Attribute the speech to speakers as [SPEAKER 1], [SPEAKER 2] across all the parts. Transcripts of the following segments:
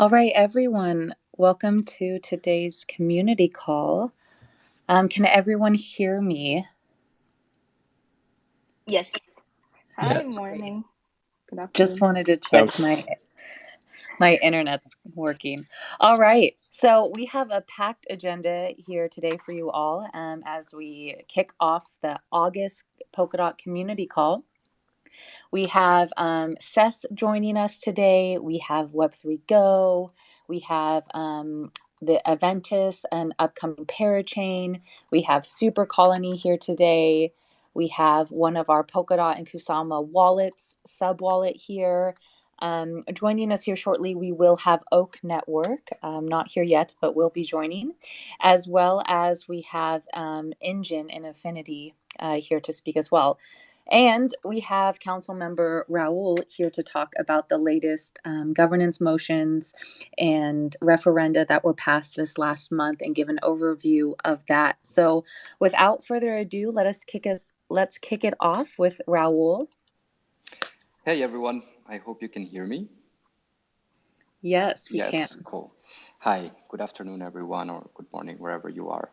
[SPEAKER 1] All right, everyone, welcome to today's community call. Can everyone hear me?
[SPEAKER 2] Yes. Hi,
[SPEAKER 3] Yes.
[SPEAKER 2] morning. Good afternoon.
[SPEAKER 1] Just wanted to check my internet's working. All right, so we have a packed agenda here today for you all as we kick off the August Polkadot Community Call. We have CESS joining us today. We have Web3Go. We have the Aventus and upcoming Parachain. We have Supercolony here today. We have one of our Polkadot and Kusama wallets, SubWallet here. Joining us here shortly, we will have Oak Network, not here yet, but will be joining, as well as we have Enjin and Affinity here to speak as well. And we have Council Member Raul here to talk about the latest governance motions and referenda that were passed this last month and give an overview of that. So without further ado, let's kick it off with Raul.
[SPEAKER 3] Hey everyone, I hope you can hear me.
[SPEAKER 1] Yes, we can.
[SPEAKER 3] Yes, cool. Hi, good afternoon everyone, or good morning wherever you are.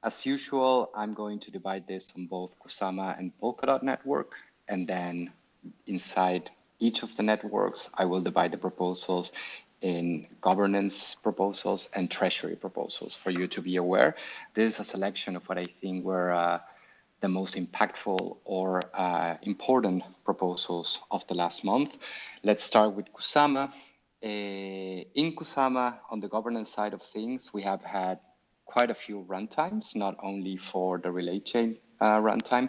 [SPEAKER 3] As usual, I'm going to divide this on both Kusama and Polkadot Network, and then inside each of the networks, I will divide the proposals in governance proposals and treasury proposals for you to be aware. This is a selection of what I think were the most impactful or important proposals of the last month. Let's start with Kusama. In Kusama, on the governance side of things, we have had quite a few runtimes, not only for the relay chain runtime,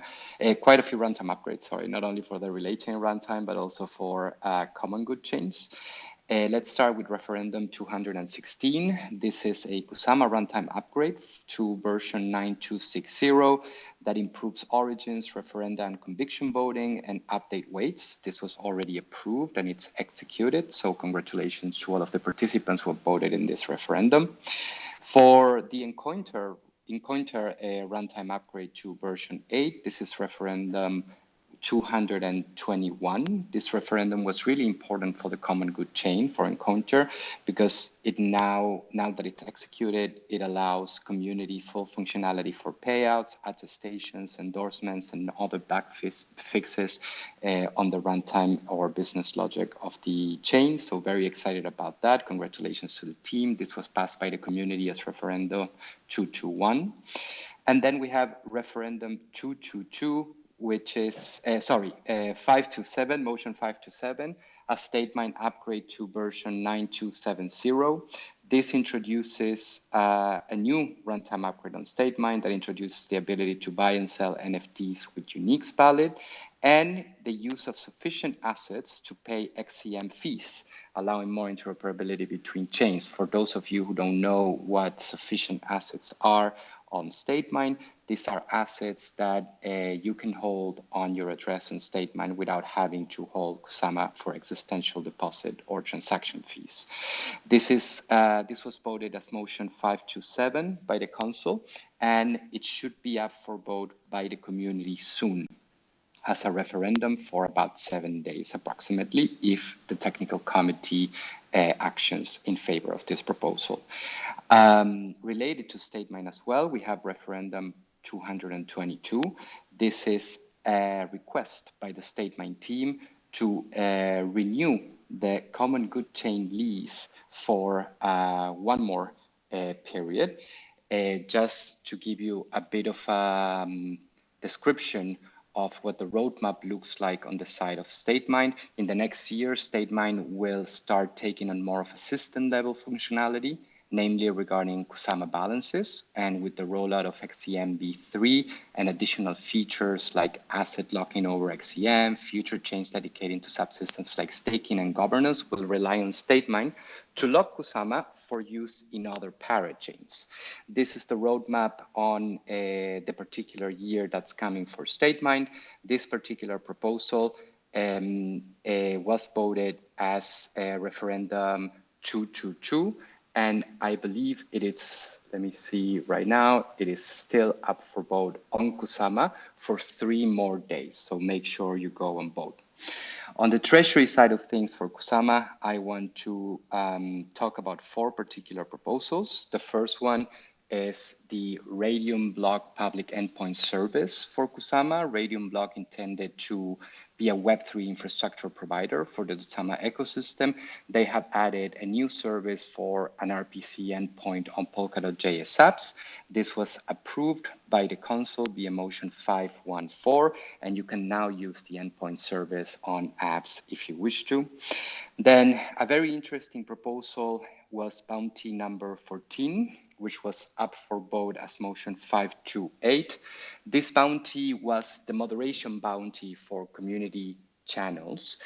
[SPEAKER 3] quite a few runtime upgrades, sorry, not only for the relay chain runtime, but also for common good chains. Let's start with referendum 216. This is a Kusama runtime upgrade to version 9260 that improves origins, referenda, and conviction voting and update weights. This was already approved and it's executed. So congratulations to all of the participants who have voted in this referendum. For the Encounter runtime upgrade to version 8, this is referendum 221. This referendum was really important for the common good chain for Encounter because it now that it's executed, it allows community full functionality for payouts, attestations, endorsements, and other back fixes on the runtime or business logic of the chain. So very excited about that. Congratulations to the team. This was passed by the community as referendum 221. And then we have referendum 222, which is, 527, motion 527, a state mine upgrade to version 9270. This introduces a new runtime upgrade on state mine that introduces the ability to buy and sell NFTs with uniques valid and the use of sufficient assets to pay XCM fees, allowing more interoperability between chains. For those of you who don't know what sufficient assets are on StateMine, these are assets that you can hold on your address in StateMine without having to hold Kusama for existential deposit or transaction fees. This was voted as motion 527 by the council, and it should be up for vote by the community soon as a referendum for about 7 days approximately if the technical committee actions in favor of this proposal. Related to StateMine as well, we have referendum 222. This is a request by the StateMine team to renew the common good chain lease for one more period. Just to give you a bit of description of what the roadmap looks like on the side of StateMine. In the next year, StateMine will start taking on more of a system level functionality, namely regarding Kusama balances, and with the rollout of XCM v3 and additional features like asset locking over XCM, future chains dedicating to subsystems like staking and governance will rely on StateMine to lock Kusama for use in other parachains. This is the roadmap on the particular year that's coming for StateMine. This particular proposal was voted as a referendum 222. And I believe it is, let me see right now, it is still up for vote on Kusama for 3 more days. So make sure you go and vote. On the treasury side of things for Kusama, I want to talk about 4 particular proposals. The first one is the Radium Block Public Endpoint Service for Kusama. Radium Block intended to be a Web3 infrastructure provider for the Kusama ecosystem. They have added a new service for an RPC endpoint on Polkadot JS apps. This was approved by the Council via Motion 514, and you can now use the endpoint service on apps if you wish to. Then a very interesting proposal was bounty number 14, which was up for vote as motion 528. This bounty was the moderation bounty for community channels.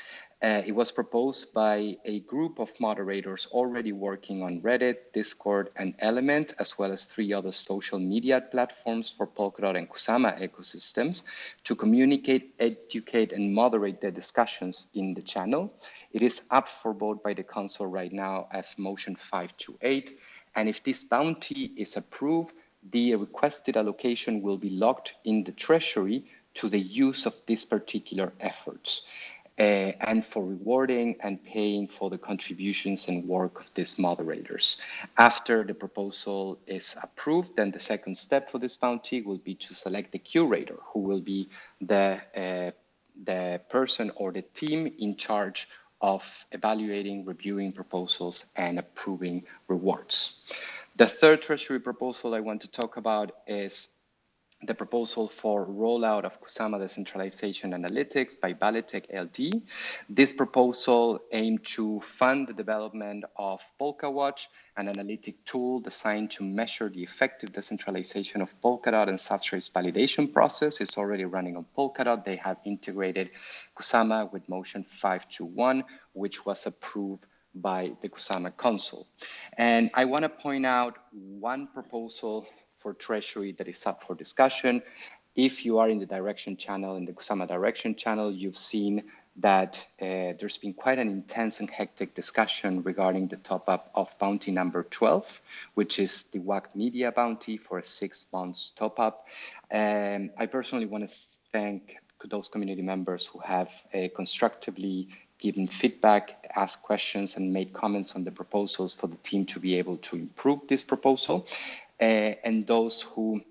[SPEAKER 3] It was proposed by a group of moderators already working on Reddit, Discord, and Element, as well as 3 other social media platforms for Polkadot and Kusama ecosystems to communicate, educate, and moderate the discussions in the channel. It is up for vote by the council right now as motion 528. And if this bounty is approved, the requested allocation will be locked in the treasury to the use of these particular efforts and for rewarding and paying for the contributions and work of these moderators. After the proposal is approved, then the second step for this bounty will be to select the curator, who will be the person or the team in charge of evaluating, reviewing proposals, and approving rewards. The third treasury proposal I want to talk about is the proposal for rollout of Kusama Decentralization Analytics by Valitech LD. This proposal aimed to fund the development of Polkawatch, an analytic tool designed to measure the effective decentralization of Polkadot and substrate's validation process. It's already running on Polkadot. They have integrated Kusama with Motion 521, which was approved by the Kusama Council. And I want to point out one proposal for Treasury that is up for discussion. If you are in the direction channel, in the Kusama direction channel, you've seen that there's been quite an intense and hectic discussion regarding the top up of bounty number 12, which is the WAC Media bounty for a 6 months top up. I personally want to thank those community members who have constructively given feedback, asked questions, and made comments on the proposals for the team to be able to improve this proposal. And those who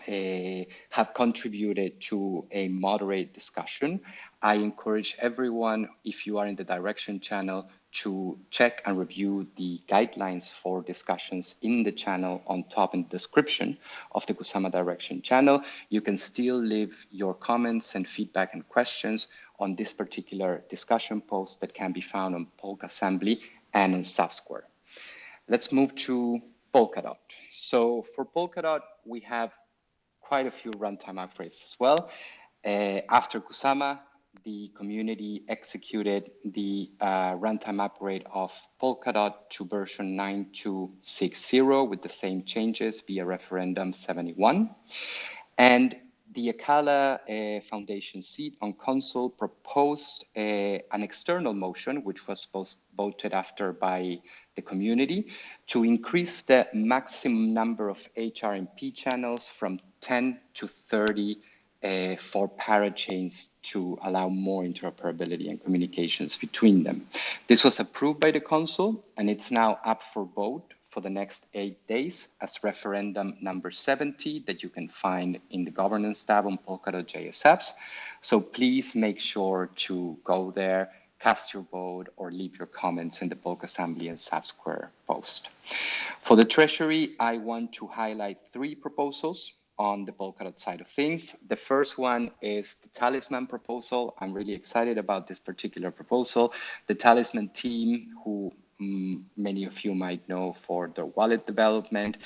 [SPEAKER 3] have contributed to a moderate discussion. I encourage everyone, if you are in the direction channel, to check and review the guidelines for discussions in the channel on top in the description of the Kusama direction channel. You can still leave your comments and feedback and questions on this particular discussion post that can be found on Polk Assembly and on SubSquare. Let's move to Polkadot. So for Polkadot, we have quite a few runtime upgrades as well. After Kusama, the community executed the runtime upgrade of Polkadot to version 9.2.6.0 with the same changes via referendum 71. And the Akala Foundation seat on Council proposed an external motion, which was voted after by the community, to increase the maximum number of HRMP channels from 10 to 30 for parachains to allow more interoperability and communications between them. This was approved by the Council, and it's now up for vote for the next 8 days as referendum number 70 that you can find in the governance tab on Polkadot JS apps. So please make sure to go there, cast your vote, or leave your comments in the Polk Assembly and SubSquare post. For the Treasury, I want to highlight 3 proposals on the Polkadot side of things. The first one is the Talisman proposal. I'm really excited about this particular proposal. The Talisman team, who many of you might know for their wallet development,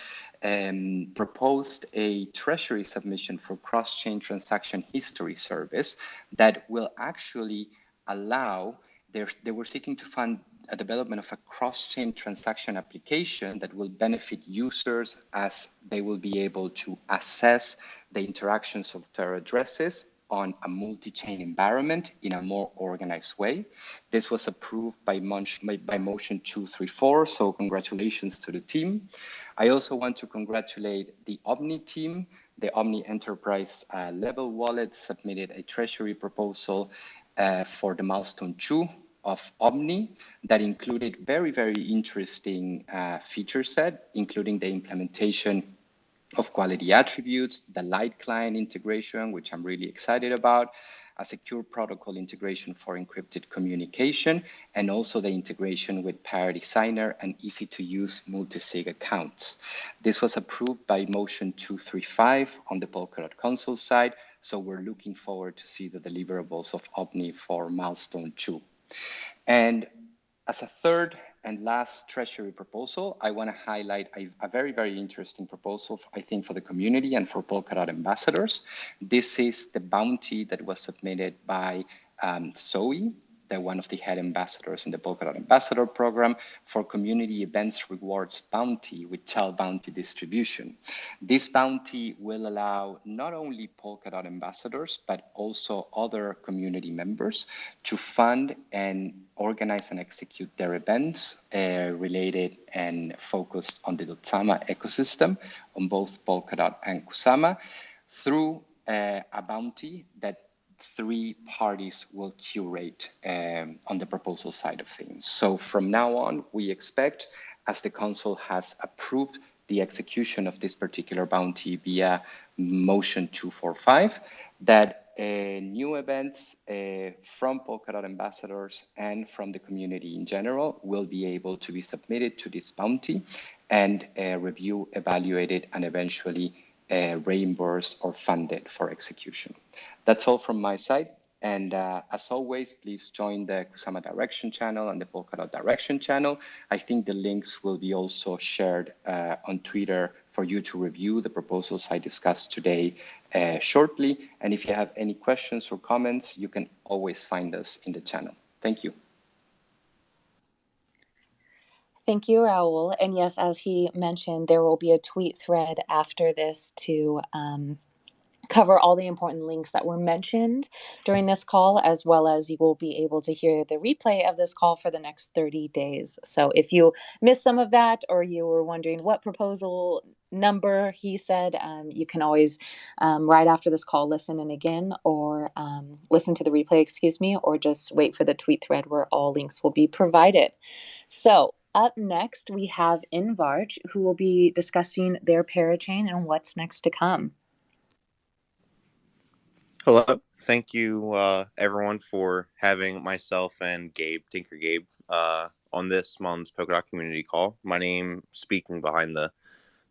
[SPEAKER 3] proposed a treasury submission for cross-chain transaction history service that will actually allow, they were seeking to fund a development of a cross-chain transaction application that will benefit users as they will be able to assess the interactions of their addresses on a multi-chain environment in a more organized way. This was approved by motion 234, so congratulations to the team. I also want to congratulate the Omni team. The Omni Enterprise level wallet submitted a treasury proposal for the milestone 2 of Omni that included very, very interesting feature set, including the implementation of quality attributes, the light client integration, which I'm really excited about, a secure protocol integration for encrypted communication, and also the integration with Parity Signer and easy to use multi-sig accounts. This was approved by Motion 235 on the Polkadot console side, so we're looking forward to see the deliverables of Omni for milestone 2. And as a third and last treasury proposal, I want to highlight a very, very interesting proposal, I think, for the community and for Polkadot ambassadors. This is the bounty that was submitted by Zoe, one of the head ambassadors in the Polkadot Ambassador Program, for community events rewards bounty with child bounty distribution. This bounty will allow not only Polkadot ambassadors, but also other community members to fund and organize and execute their events related and focused on the Kusama ecosystem on both Polkadot and Kusama through a bounty that 3 parties will curate on the proposal side of things. So from now on, we expect, as the council has approved the execution of this particular bounty via motion 245, that new events from Polkadot ambassadors and from the community in general will be able to be submitted to this bounty and reviewed, evaluated, and eventually reimbursed or funded for execution. That's all from my side. And as always, please join the Kusama Direction channel and the Polkadot Direction channel. I think the links will be also shared on Twitter for you to review the proposals I discussed today shortly. And if you have any questions or comments, you can always find us in the channel. Thank you.
[SPEAKER 1] Thank you, Raul. And yes, as he mentioned, there will be a tweet thread after this to cover all the important links that were mentioned during this call, as well as you will be able to hear the replay of this call for the next 30 days. So if you missed some of that, or you were wondering what proposal number he said, you can always, right after this call, listen in again, or listen to the replay, or just wait for the tweet thread where all links will be provided. So up next, we have InvArch, who will be discussing their parachain and what's next to come.
[SPEAKER 4] Hello. Thank you, everyone, for having myself and Tinker Gabe, on this month's Polkadot Community Call. My name, speaking behind the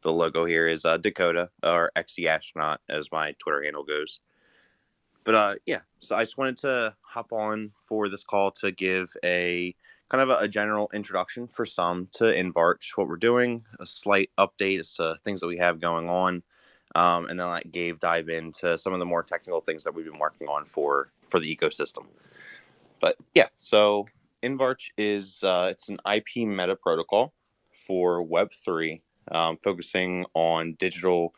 [SPEAKER 4] logo here, is Dakota, or XE Astronaut, as my Twitter handle goes. But yeah, so I just wanted to hop on for this call to give a kind of a general introduction for some to InvArch, what we're doing, a slight update as to things that we have going on. And then let Gabe dive into some of the more technical things that we've been working on for the ecosystem. But yeah, so InvArch is it's an IP meta protocol for Web3, focusing on digital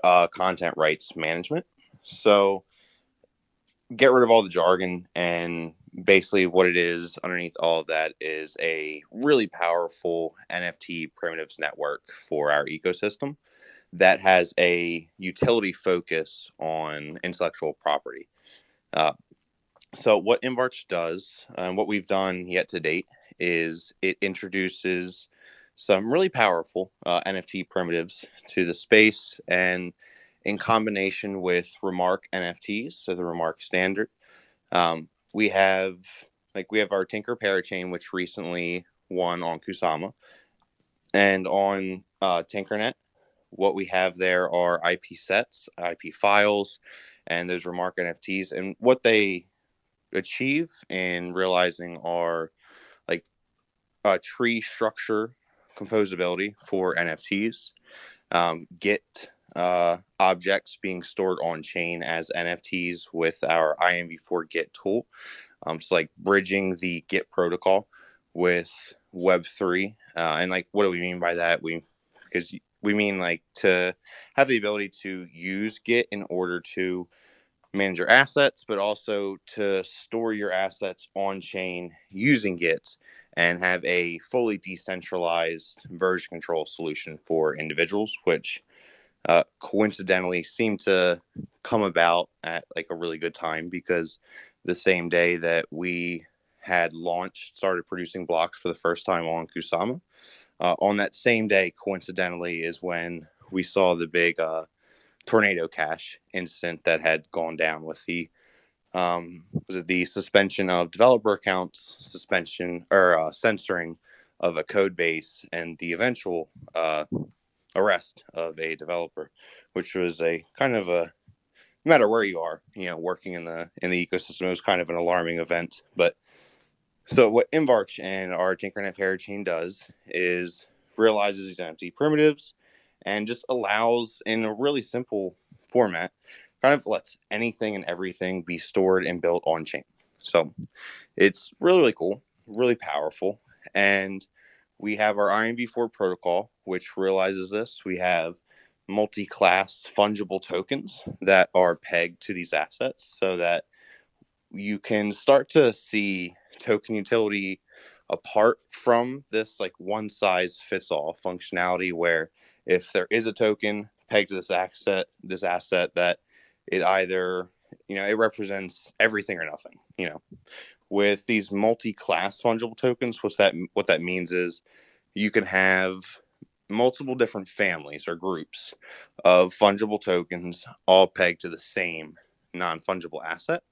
[SPEAKER 4] content rights management. So get rid of all the jargon, and basically what it is underneath all of that is a really powerful NFT primitives network for our ecosystem that has a utility focus on intellectual property. So what InvArch does, and what we've done yet to date, is it introduces some really powerful NFT primitives to the space, and in combination with Remark NFTs, so the Remark standard, we have our Tinker parachain, which recently won on Kusama, and on Tinkernet. What we have there are IP sets, IP files, and those Remark NFTs. And what they achieve in realizing are like tree structure composability for NFTs, Git objects being stored on chain as NFTs with our IMv4 Git tool. So like bridging the Git protocol with Web3. And like, what do we mean by that? Because we mean like to have the ability to use Git in order to manage your assets, but also to store your assets on chain using Git and have a fully decentralized version control solution for individuals, which coincidentally seemed to come about at like a really good time, because the same day that we had started producing blocks for the first time on Kusama. On that same day, coincidentally, is when we saw the big tornado cache incident that had gone down with the the suspension of developer accounts, censoring of a code base, and the eventual arrest of a developer, which was a kind of a, no matter where you are, working in the ecosystem, it was kind of an alarming event. But so what InvArch and our Tinkernet parachain does is realizes these NFT primitives and just allows, in a really simple format, kind of lets anything and everything be stored and built on chain. So it's really, really cool, really powerful. And we have our InvArch protocol, which realizes this. We have multi-class fungible tokens that are pegged to these assets so that you can start to see token utility apart from this like one size fits all functionality, where if there is a token pegged to this asset that it either, it represents everything or nothing. With these multi-class fungible tokens, what that means is you can have multiple different families or groups of fungible tokens all pegged to the same non-fungible asset.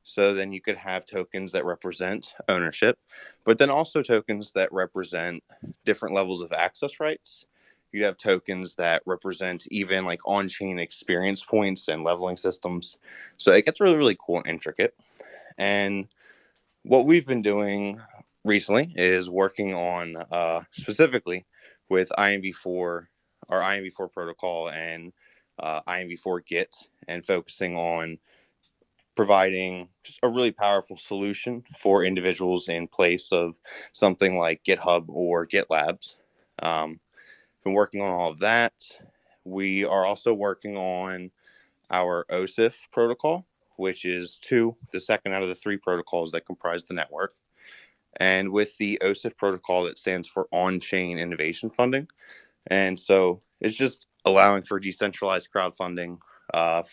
[SPEAKER 4] So then you could have tokens that represent ownership, but then also tokens that represent different levels of access rights. You have tokens that represent even like on-chain experience points and leveling systems. So it gets really, really cool and intricate. And what we've been doing recently is working on specifically with InvArch, our InvArch protocol, and InvArch Git, and focusing on providing just a really powerful solution for individuals in place of something like GitHub or GitLabs. Been working on all of that. We are also working on our OSIF protocol, which is the second out of the 3 protocols that comprise the network. And with the OSIF protocol, that stands for On-Chain Innovation Funding. And so it's just allowing for decentralized crowdfunding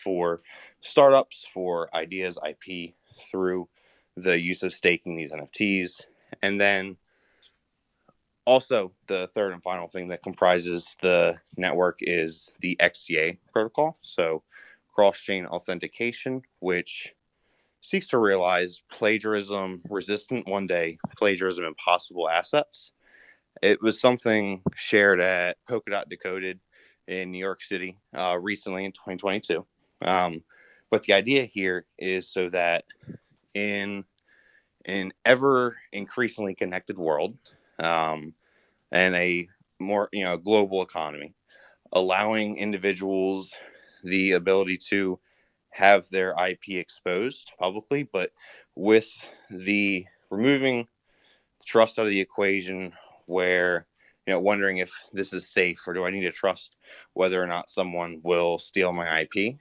[SPEAKER 4] for startups, for ideas, IP, through the use of staking these NFTs. And then also the third and final thing that comprises the network is the XDA protocol. So cross-chain authentication, which seeks to realize plagiarism resistant one day, plagiarism impossible assets. It was something shared at Polkadot Decoded in New York City recently in 2022. But the idea here is so that in an ever increasingly connected world and a more global economy, allowing individuals the ability to have their IP exposed publicly, but with the removing trust out of the equation, where wondering if this is safe, or do I need to trust whether or not someone will steal my IP.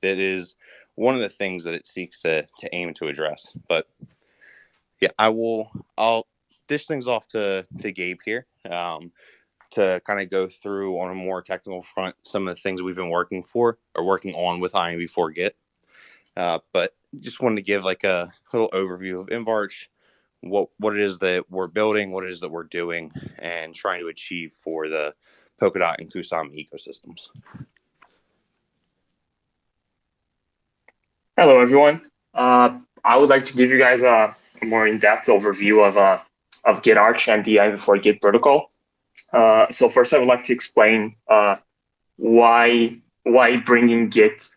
[SPEAKER 4] That is one of the things that it seeks to aim to address. But yeah, I'll dish things off to Gabe here to kind of go through on a more technical front some of the things we've been working on with InvArch Git. But just wanted to give like a little overview of InvArch, what it is that we're building, what it is that we're doing, and trying to achieve for the Polkadot and Kusama ecosystems.
[SPEAKER 5] Hello, everyone. I would like to give you guys a more in-depth overview of GitArch and the InvArch Git protocol. So first, I would like to explain why bringing Git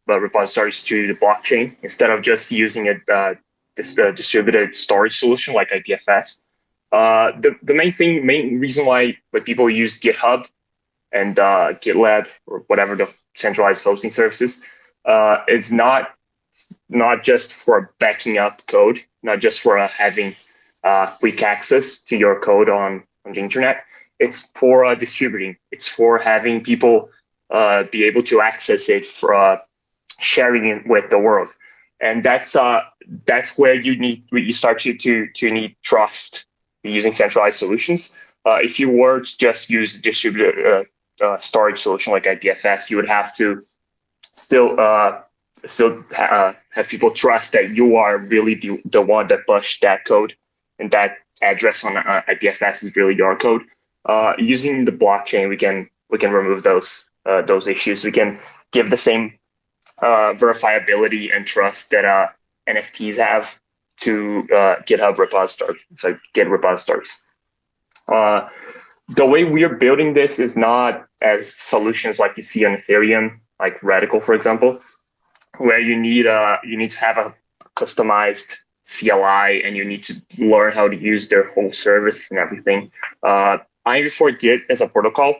[SPEAKER 5] repositories to the blockchain instead of just using a distributed storage solution like IPFS. The main reason why people use GitHub and GitLab or whatever the centralized hosting services is not just for backing up code, not just for having quick access to your code on the internet. It's for distributing. It's for having people be able to access it, for sharing it with the world. And that's where you start to need trust using centralized solutions. If you were to just use a distributed storage solution like IPFS, you would have to still have people trust that you are really the one that pushed that code, and that address on IPFS is really your code. Using the blockchain, we can remove those issues. We can give the same verifiability and trust that NFTs have to GitHub repositories, so Git repositories. The way we are building this is not as solutions like you see on Ethereum, like Radical, for example, where you need to have a customized CLI and you need to learn how to use their whole service and everything. InvArch Git as a protocol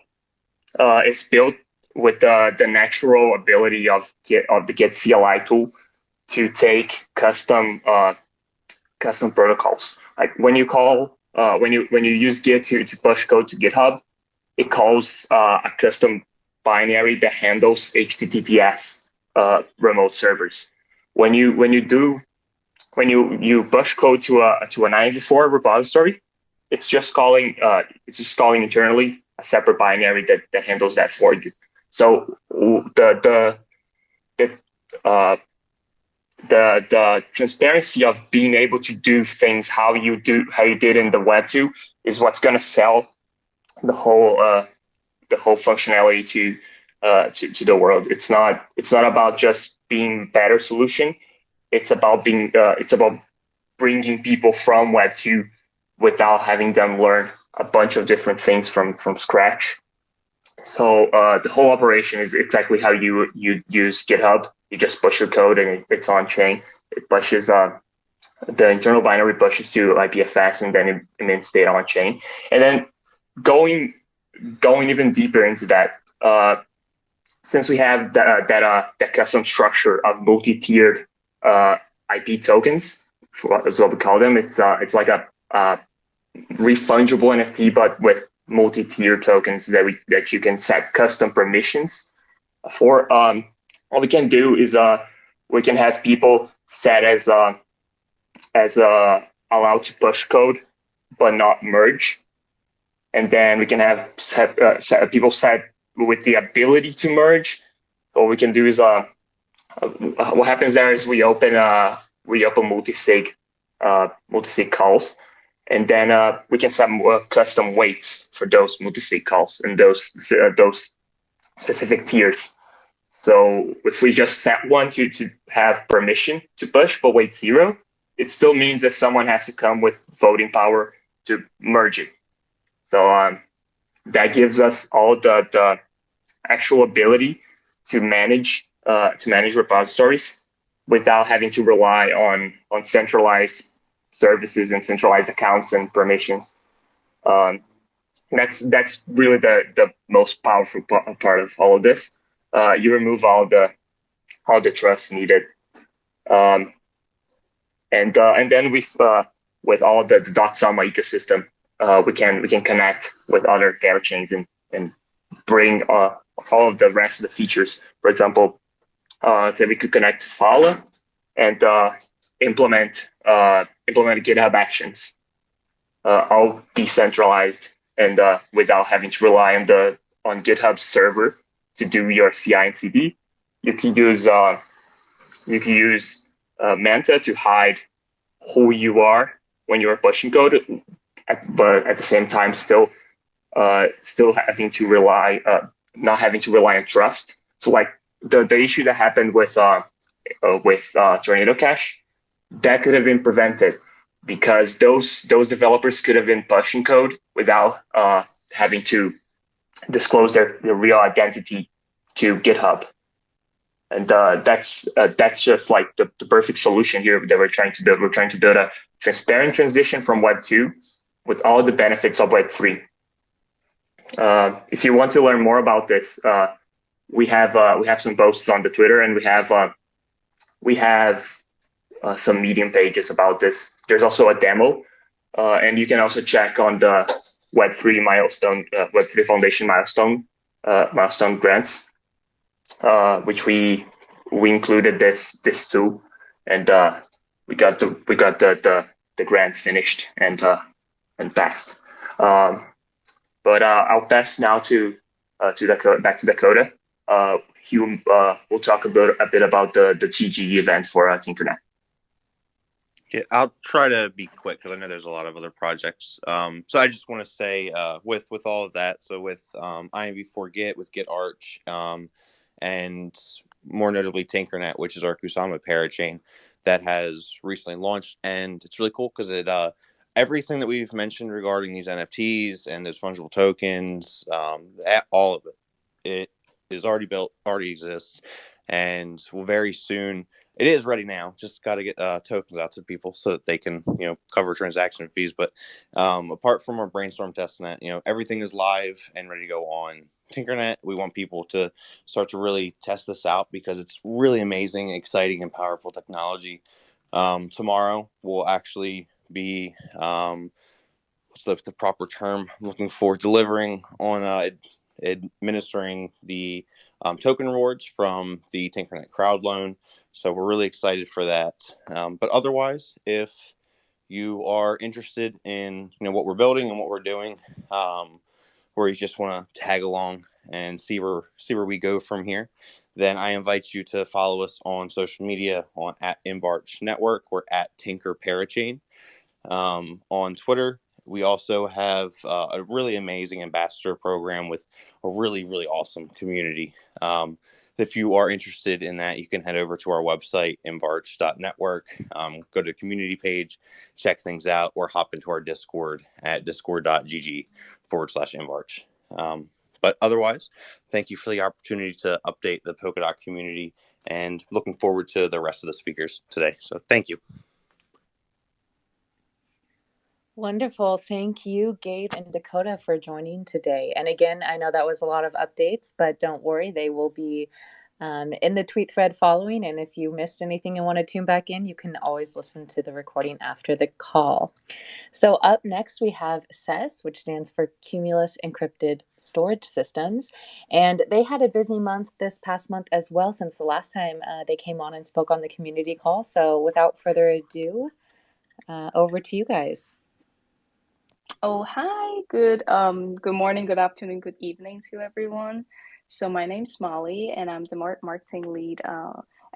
[SPEAKER 5] is built with the natural ability of the Git CLI tool to take custom protocols. Like when you use Git to push code to GitHub, it calls a custom binary that handles HTTPS remote servers. When you push code to an InvArch repository, it's just calling internally a separate binary that handles that for you. So the transparency of being able to do things how you did in the Web2 is what's going to sell the whole functionality to the world. It's not about just being better solution. It's about bringing people from Web2 without having them learn a bunch of different things from scratch. So the whole operation is exactly how you use GitHub. You just push your code and it's on chain. It pushes the internal binary pushes to IPFS, and then it emits data on chain. And then going even deeper into that, since we have that custom structure of multi-tiered IP tokens, is what we call them. It's like a refundable NFT, but with multi-tier tokens that you can set custom permissions for. What we can do is we can have people set as allowed to push code but not merge, and then we can have people set with the ability to merge. What we can do is what happens there is we open multi-sig calls, and then we can set custom weights for those multi-sig calls and those specific tiers. So if we just set one to have permission to push but weight 0, it still means that someone has to come with voting power to merge it. So that gives us all the actual ability to manage repositories without having to rely on centralized services and centralized accounts and permissions. That's really the most powerful part of all of this. You remove all the trust needed, and then with all the Kusama ecosystem, we can connect with other Gather chains and bring all of the rest of the features. For example, say we could connect to Fala and implement GitHub Actions, all decentralized and without having to rely on GitHub's server to do your CI and CD. You can use Manta to hide who you are when you're pushing code, but at the same time still having to rely not having to rely on trust. So like the issue that happened with Tornado Cash, that could have been prevented because those developers could have been pushing code without having to disclose their real identity to GitHub. And that's just like the perfect solution here that we're trying to build. We're trying to build a transparent transition from Web 2 with all the benefits of Web 3. If you want to learn more about this, we have some posts on the Twitter, and we have some Medium pages about this. There's also a demo, and you can also check on the Web3 Web3 Foundation milestone grants, which we included this tool, and we got the grant finished and passed. But I'll pass now back to Dakota. Hume will talk a bit about the TGE event for Tinkernet.
[SPEAKER 4] Yeah, I'll try to be quick because I know there's a lot of other projects. So I just want to say, with all of that, so with InvArch, with GitArch, and more notably Tinkernet, which is our Kusama parachain that has recently launched, and it's really cool because it everything that we've mentioned regarding these NFTs and those fungible tokens, all of it is already built, already exists, and will very soon. It is ready now. Just got to get tokens out to people so that they can, cover transaction fees. But apart from our brainstorm testnet, everything is live and ready to go on Tinkernet. We want people to start to really test this out because it's really amazing, exciting, and powerful technology. Tomorrow will actually be what's the proper term I'm looking for, delivering on administering the token rewards from the Tinkernet crowd loan. So we're really excited for that. But otherwise, if you are interested in what we're building and what we're doing, or you just want to tag along and see where we go from here, then I invite you to follow us on social media on @InvArch Network or @Tinker Parachain. On Twitter, we also have a really amazing ambassador program with a really, really awesome community. If you are interested in that, you can head over to our website, invarch.network, go to the community page, check things out, or hop into our Discord at discord.gg/invarch. But otherwise, thank you for the opportunity to update the Polkadot community and looking forward to the rest of the speakers today. So thank you.
[SPEAKER 1] Wonderful. Thank you, Gabe and Dakota, for joining today. And again, I know that was a lot of updates, but don't worry, they will be in the tweet thread following. And if you missed anything and want to tune back in, you can always listen to the recording after the call. So up next, we have CESS, which stands for Cumulus Encrypted Storage Systems. And they had a busy month this past month as well, since the last time they came on and spoke on the community call. So without further ado, over to you guys.
[SPEAKER 2] Oh, hi. Good morning, good afternoon, good evening to everyone. So my name's Molly, and I'm the marketing lead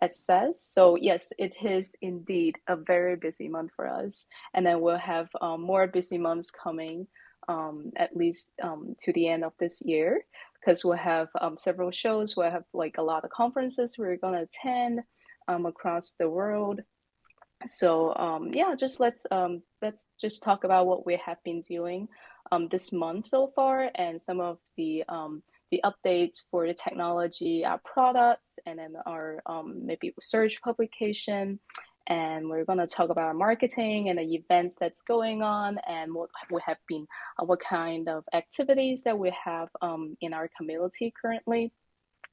[SPEAKER 2] at CESS. So yes, it is indeed a very busy month for us, and then we'll have more busy months coming, at least to the end of this year, because we'll have several shows. We'll have like a lot of conferences we're gonna attend across the world. So yeah, just let's just talk about what we have been doing this month so far, and some of the updates for the technology, our products, and then our maybe research publication. And we're gonna talk about our marketing and the events that's going on, and what we have been, what kind of activities that we have in our community currently.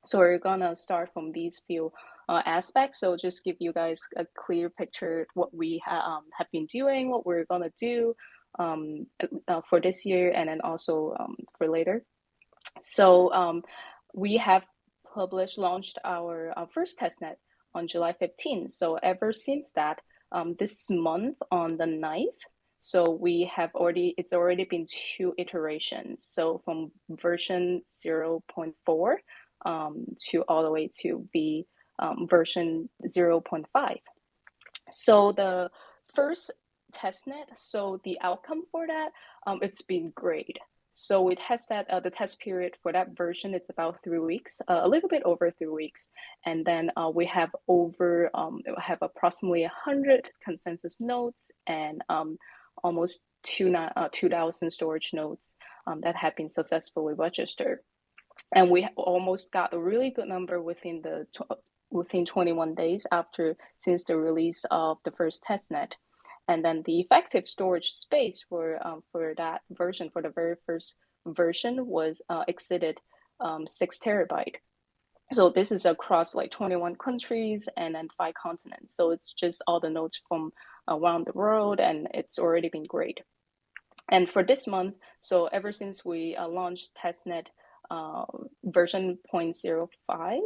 [SPEAKER 2] So we're gonna start from these few aspects. So just give you guys a clear picture what we have been doing, what we're gonna do for this year, and then also for later. So we have launched our first testnet on July 15th. So ever since that, this month on the 9th, so it's already been 2 iterations. So from version 0.4 to all the way to be version 0.5. So the first testnet, so the outcome for that, it's been great. So we tested the test period for that version. It's about 3 weeks, a little bit over 3 weeks, and then we have approximately 100 consensus nodes and almost 2,000 storage nodes that have been successfully registered. And we almost got a really good number within 21 days since the release of the first testnet. And then the effective storage space for that version, for the very first version, was exceeded 6 terabyte. So this is across like 21 countries and then 5 continents. So it's just all the nodes from around the world, and it's already been great. And for this month, so ever since we launched testnet version 0.05,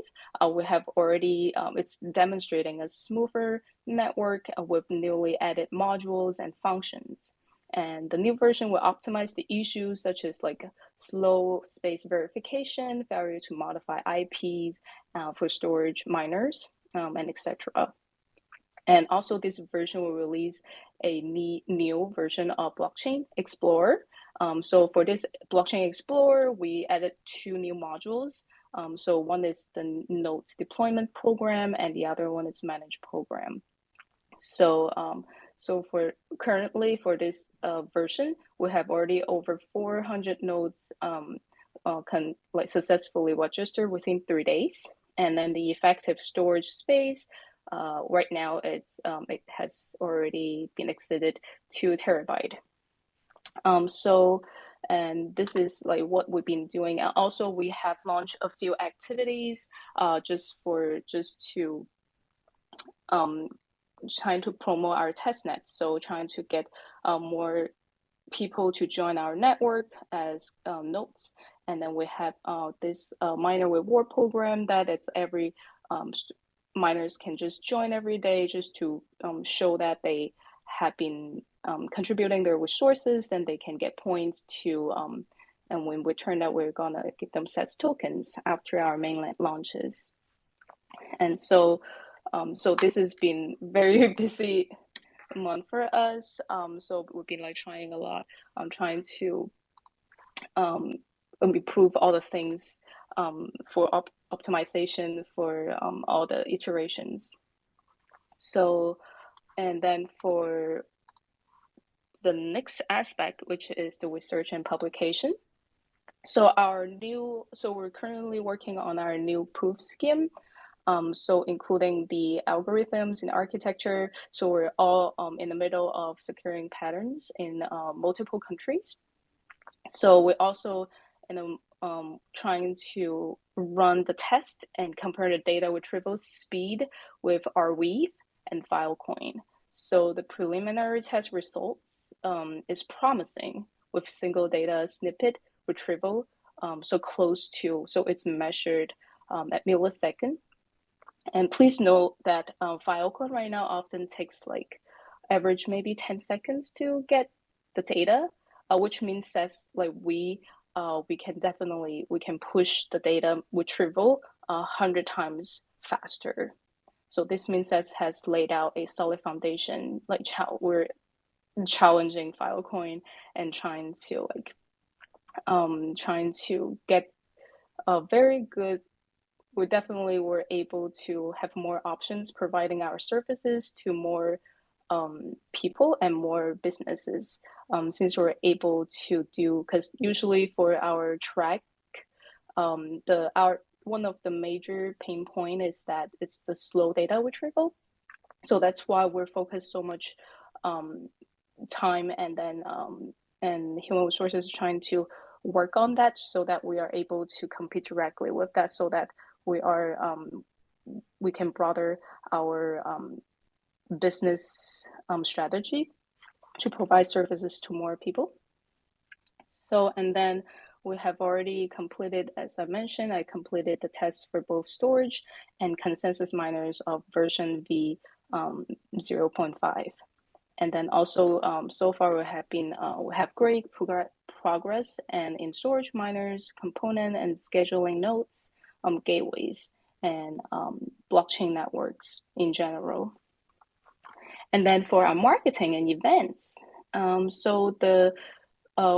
[SPEAKER 2] we have already, it's demonstrating a smoother network with newly added modules and functions. And the new version will optimize the issues such as like slow space verification, failure to modify IPs for storage miners, and etc. And also this version will release a new version of Blockchain Explorer. So for this Blockchain Explorer, we added 2 new modules. So one is the nodes deployment program, and the other one is manage program. So for currently for this version, we have already over 400 nodes successfully registered within 3 days, and then the effective storage space right now it has already been exceeded 2 terabyte. And this is like what we've been doing. And also we have launched a few activities just to trying to promote our testnet. So trying to get more people to join our network as nodes. And then we have this miner reward program that it's every miners can just join every day just to show that they have been contributing their resources, then they can get points to and when we turn out, we're gonna give them SES tokens after our mainnet launches. And so this has been very busy month for us. So we've been like trying a lot. Trying to improve all the things for optimization for all the iterations. So, and then for the next aspect, which is the research and publication. So we're currently working on our new proof scheme. So including the algorithms and architecture. So we're all in the middle of securing patterns in multiple countries. So we're also trying to run the test and compare the data retrieval speed with Arweave and Filecoin. So the preliminary test results is promising with single data snippet retrieval, so it's measured at millisecond. And please note that Filecoin right now often takes like average maybe 10 seconds to get the data, which means that like we can push the data retrieval 100 times faster. So this means that has laid out a solid foundation. Like we're challenging Filecoin and trying to get a very good. We definitely were able to have more options, providing our services to more people and more businesses. Since we're able to do, because usually for our track, one of the major pain point is that it's the slow data retrieval. So that's why we're focused so much time and then and human resources trying to work on that so that we are able to compete directly with that, so that we can broaden our business strategy to provide services to more people. So, and then we have already completed, as I mentioned, I completed the test for both storage and consensus miners of version V 0.5. And then also, so far we have great progress and in storage miners, component and scheduling nodes, gateways, and blockchain networks in general. And then for our marketing and events,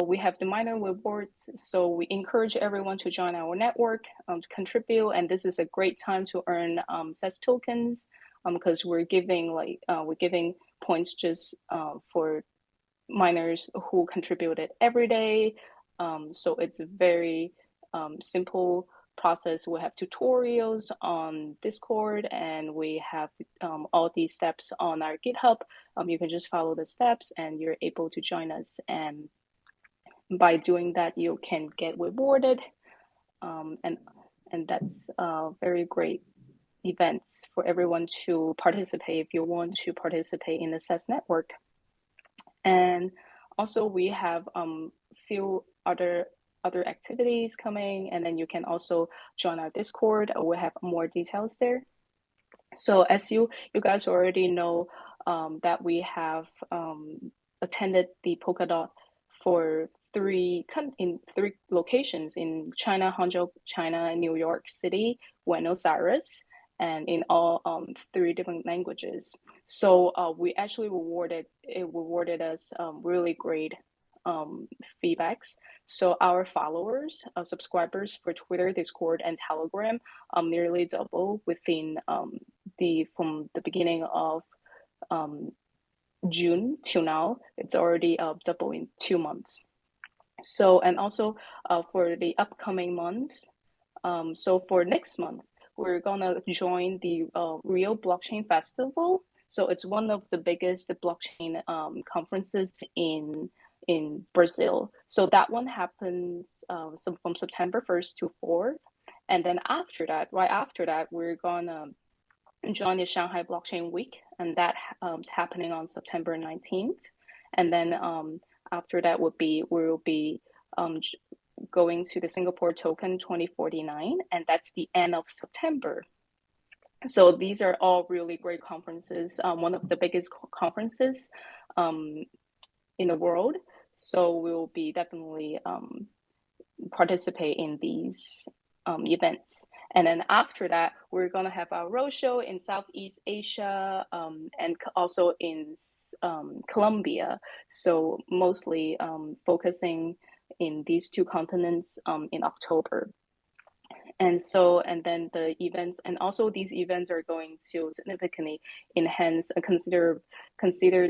[SPEAKER 2] we have the miner rewards. So we encourage everyone to join our network, to contribute, and this is a great time to earn SES tokens because we're giving points just for miners who contributed every day. So it's a very simple process. We have tutorials on Discord, and we have all these steps on our GitHub. You can just follow the steps and you're able to join us, and by doing that you can get rewarded, and that's very great events for everyone to participate if you want to participate in the SES network. And also we have few other activities coming, and then you can also join our Discord. We have more details there. So as you guys already know, that we have attended the Polkadot for in three locations in China, Hangzhou, China, New York City, Buenos Aires, and in all 3 different languages. So we actually rewarded us really great feedbacks. So our followers, subscribers for Twitter, Discord, and Telegram nearly double within from the beginning of June till now. It's already double in 2 months. So, and also for the upcoming months, so for next month, we're gonna join the Rio Blockchain Festival. So it's one of the biggest blockchain conferences in Brazil. So that one happens from September 1st to 4th. And then after that, right after that, we're gonna join the Shanghai Blockchain Week, and that is happening on September 19th. And then after that we'll be going to the Singapore Token 2049, and that's the end of September. So these are all really great conferences, one of the biggest conferences in the world. So we'll be definitely participate in these events. And then after that, we're gonna have our roadshow in Southeast Asia and also in Colombia. So mostly focusing in these 2 continents in October. And then the events, and also these events are going to significantly enhance and consider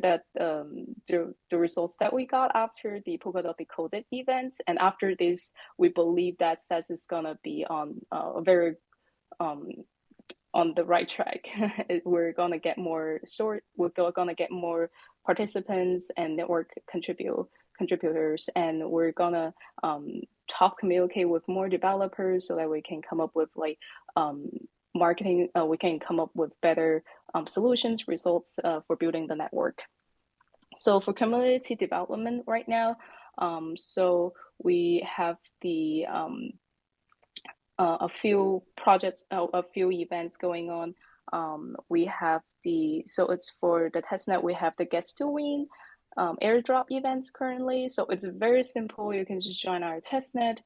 [SPEAKER 2] that the results that we got after the Polkadot Decoded events. And after this, we believe that CESS is gonna be on a very on the right track. We're gonna get more we're gonna get more participants and network contributors, and we're gonna communicate with more developers so that we can come up with like marketing. We can come up with better solutions, results for building the network. So for community development right now, so we have the a few projects, a few events going on. We have so it's for the testnet, we have the Guess to Win airdrop events currently. So it's very simple. You can just join our testnet.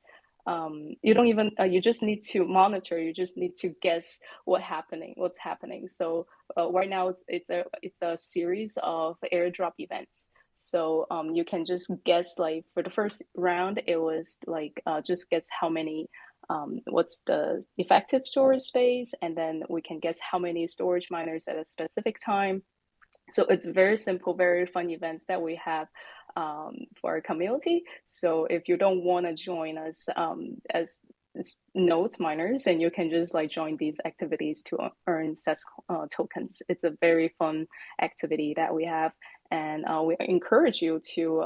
[SPEAKER 2] You don't even, you just need to monitor, you just need to guess what's happening. So right now it's a series of airdrop events. So you can just guess, like for the first round, it was like just guess how many what's the effective storage space, and then we can guess how many storage miners at a specific time. So it's very simple, very fun events that we have for our community. So if you don't want to join us as nodes miners, then you can just like join these activities to earn CESS tokens. It's a very fun activity that we have, and we encourage you to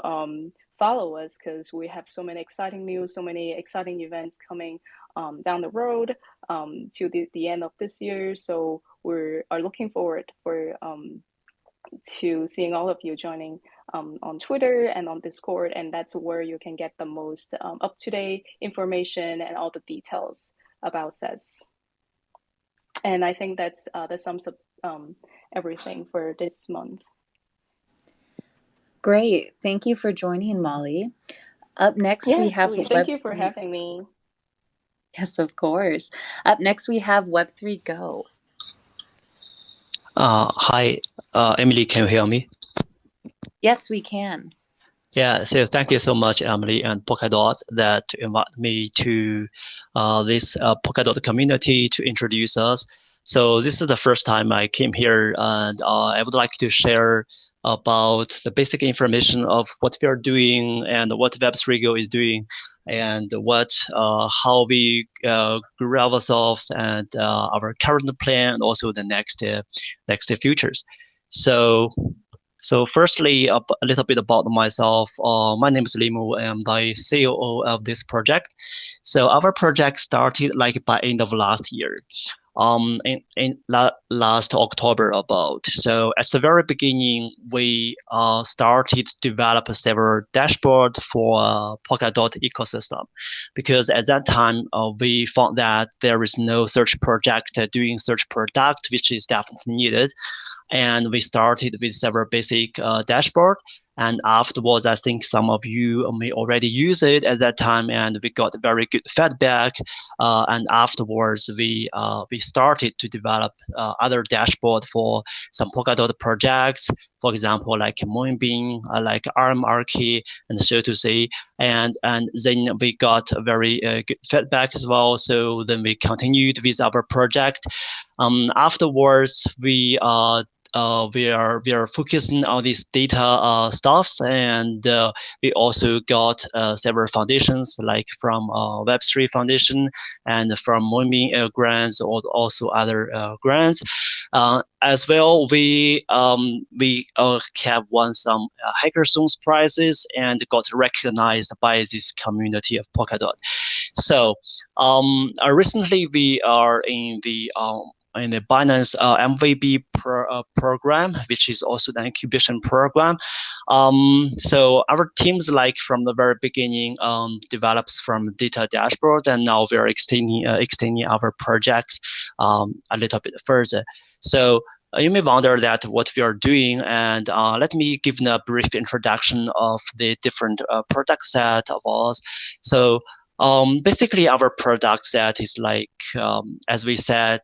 [SPEAKER 2] follow us, because we have so many exciting news, so many exciting events coming down the road to the end of this year. So we are looking forward to seeing all of you joining on Twitter and on Discord, and that's where you can get the most up-to-date information and all the details about CESS. And I think that sums up everything for this month.
[SPEAKER 1] Great. Thank you for joining, Molly. Up next, we have
[SPEAKER 2] Thank you for having me.
[SPEAKER 1] Yes, of course. Up next, we have Web3Go.
[SPEAKER 6] Hi, Emily, can you hear me?
[SPEAKER 1] Yes, we can.
[SPEAKER 6] Yeah, so thank you so much, Emily and Polkadot, that invited me to this Polkadot community to introduce us. So this is the first time I came here, and I would like to share about the basic information of what we are doing and what Web3Go is doing, and how we grew ourselves, and our current plan, and also the next futures. So firstly, a little bit about myself. My name is Limu. I am the COO of this project. So our project started like by end of last year. In last October about. So at the very beginning, we started to develop several dashboards for Polkadot ecosystem, because at that time we found that there is no search project doing search product, which is definitely needed. And we started with several basic dashboard. And afterwards, I think some of you may already use it at that time, and we got very good feedback. And afterwards, we started to develop other dashboard for some Polkadot projects, for example, like Moonbeam, like RMRK, and so to say. And then we got very good feedback as well. So then we continued with our project. Afterwards, we are focusing on these data stuffs, and we also got several foundations, like from Web3 Foundation and from Moonbeam grants, or also other grants. As well, we have won some hackathons prizes and got recognized by this community of Polkadot. So recently we are in the Binance MVP program, which is also the incubation program. So our teams, like from the very beginning, develops from data dashboard, and now we are extending our projects a little bit further. So you may wonder that what we are doing, and let me give a brief introduction of the different product set of us. So basically, our product set is like, as we said,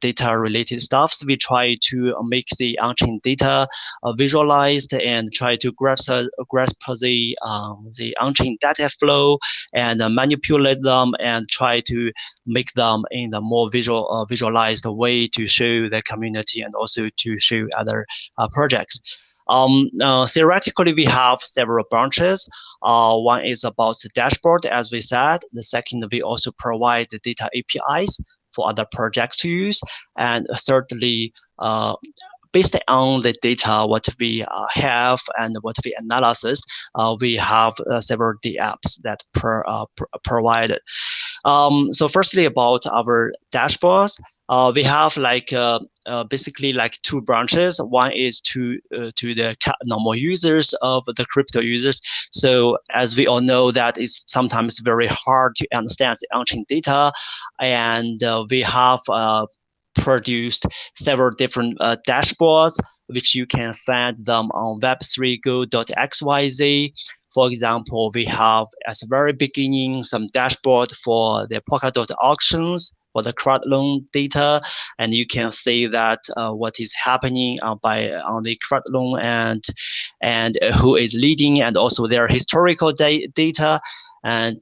[SPEAKER 6] data-related stuff. So we try to make the on-chain data visualized and try to grasp the on-chain data flow and manipulate them and try to make them in a more visualized way to show the community and also to show other projects. Theoretically, we have several branches. One is about the dashboard, as we said. The second, we also provide the data APIs for other projects to use. And thirdly, based on the data, what we have and what we analysis, we have several apps that provided. So firstly, about our dashboards. We have like basically like two branches. One is to the normal users of the crypto users. So as we all know, that is sometimes very hard to understand the on-chain data, and we have produced several different dashboards, which you can find them on Web3Go.xyz. For example, we have at the very beginning some dashboard for the Polkadot auctions, for the crowd loan data, and you can see that what is happening on the crowd loan and who is leading, and also their historical data. And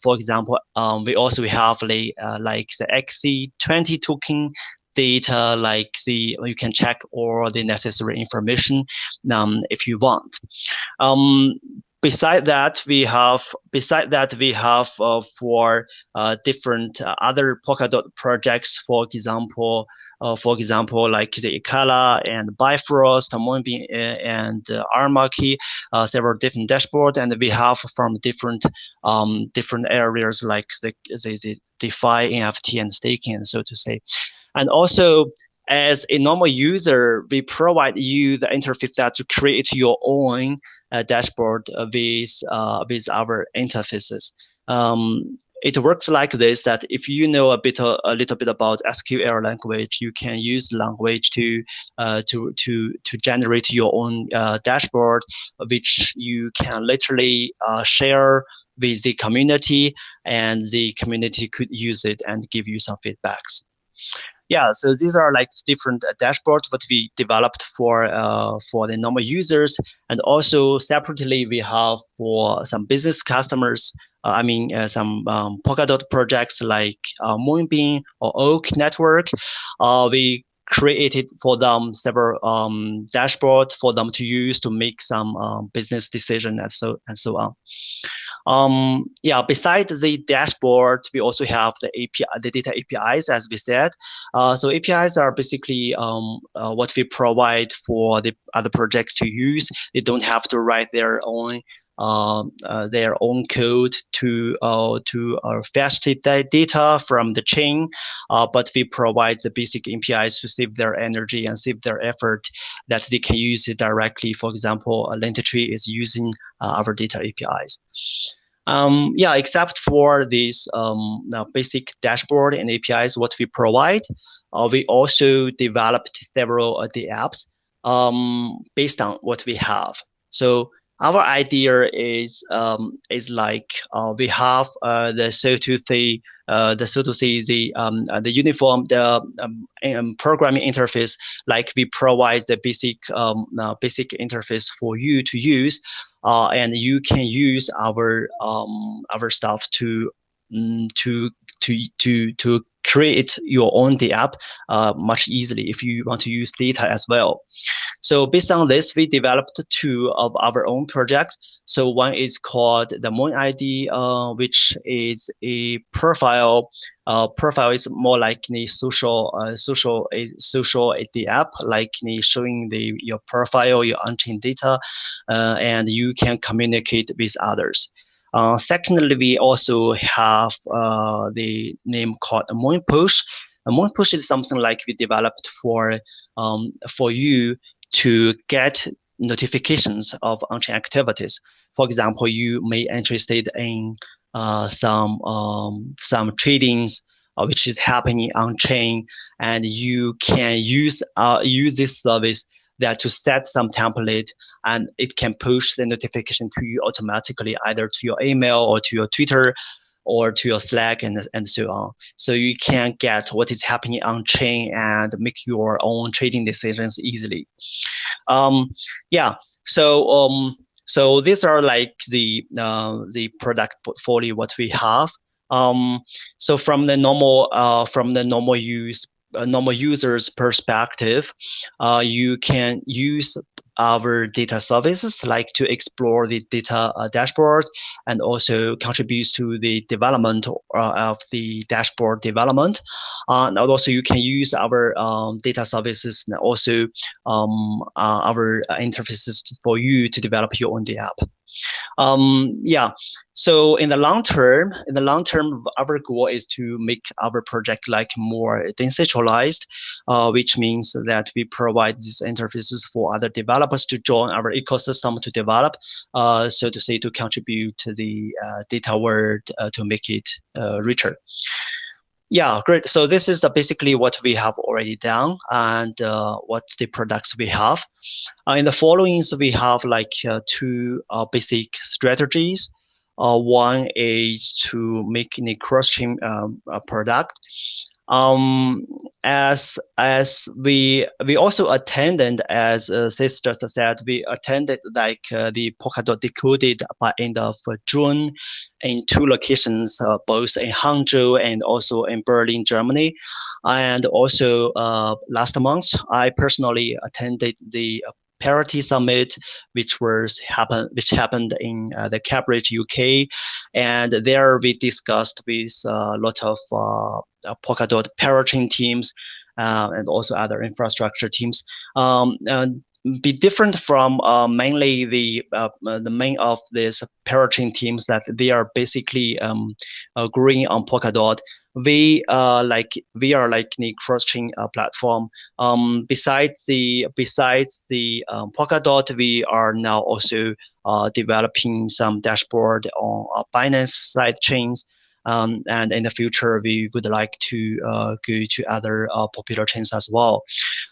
[SPEAKER 6] for example, we also have like the XC20 token data, like you can check all the necessary information if you want. Beside that, we have for different other Polkadot projects, for example, like the Ikala and Bifrost, Moonbeam, and Armaki, several different dashboards, and we have from different areas like the DeFi, NFT, and staking, and so to say. And also, as a normal user, we provide you the interface that to create your own dashboard with our interfaces. It works like this: that if you know a little bit about SQL language, you can use language to generate your own dashboard, which you can literally share with the community, and the community could use it and give you some feedbacks. Yeah, so these are like different dashboards that we developed for the normal users, and also separately we have for some business customers. Some Polkadot projects like Moonbeam or Oak Network. We created for them several dashboards for them to use to make some business decision and so on. Besides the dashboard, we also have the data APIs, as we said. So APIs are basically what we provide for the other projects to use. They don't have to write their own code to fetch the data from the chain, but we provide the basic APIs to save their energy and save their effort, that they can use it directly. For example, Lentitree is using our data APIs. Except for this basic dashboard and APIs, what we provide, we also developed several of the apps based on what we have. So our idea is like we have the uniform programming interface. Like we provide the basic interface for you to use, and you can use our stuff to create your own the app much easily if you want to use data as well. So based on this, we developed two of our own projects. So one is called the Moon ID, which is a profile. Profile is more like the social the app, like the showing your profile, your on-chain data, and you can communicate with others. Secondly, we also have the name called Moon Push. Moon Push is something like we developed for you to get notifications of on-chain activities. For example, you may be interested in some tradings which is happening on chain, and you can use this service that to set some template, and it can push the notification to you automatically, either to your email or to your Twitter or to your Slack and so on. So you can get what is happening on chain and make your own trading decisions easily. Yeah. So these are like the product portfolio what we have. So from the normal users perspective, you can use our data services like to explore the data dashboard and also contributes to the development of the dashboard development. And also you can use our data services and also our interfaces for you to develop your own app. Yeah. So in the long term, our goal is to make our project like more decentralized, which means that we provide these interfaces for other developers to join our ecosystem to develop, so to say, to contribute to the data world to make it richer. Yeah, great. So this is basically what we have already done and what's the products we have. In the followings, we have like two basic strategies. One is to make a cross-chain product. As we also attended, as Sis just said, we attended like the Polkadot Decoded by end of June in two locations, both in Hangzhou and also in Berlin, Germany. And also last month, I personally attended the Parity Summit, which happened in the Cambridge, UK, and there we discussed with a lot of Polkadot parachain teams and also other infrastructure teams. And be different from mainly the main of these parachain teams that they are basically growing on Polkadot. We are like the cross-chain platform. Besides the Polkadot, we are now also developing some dashboard on Binance side chains. And in the future, we would like to go to other popular chains as well.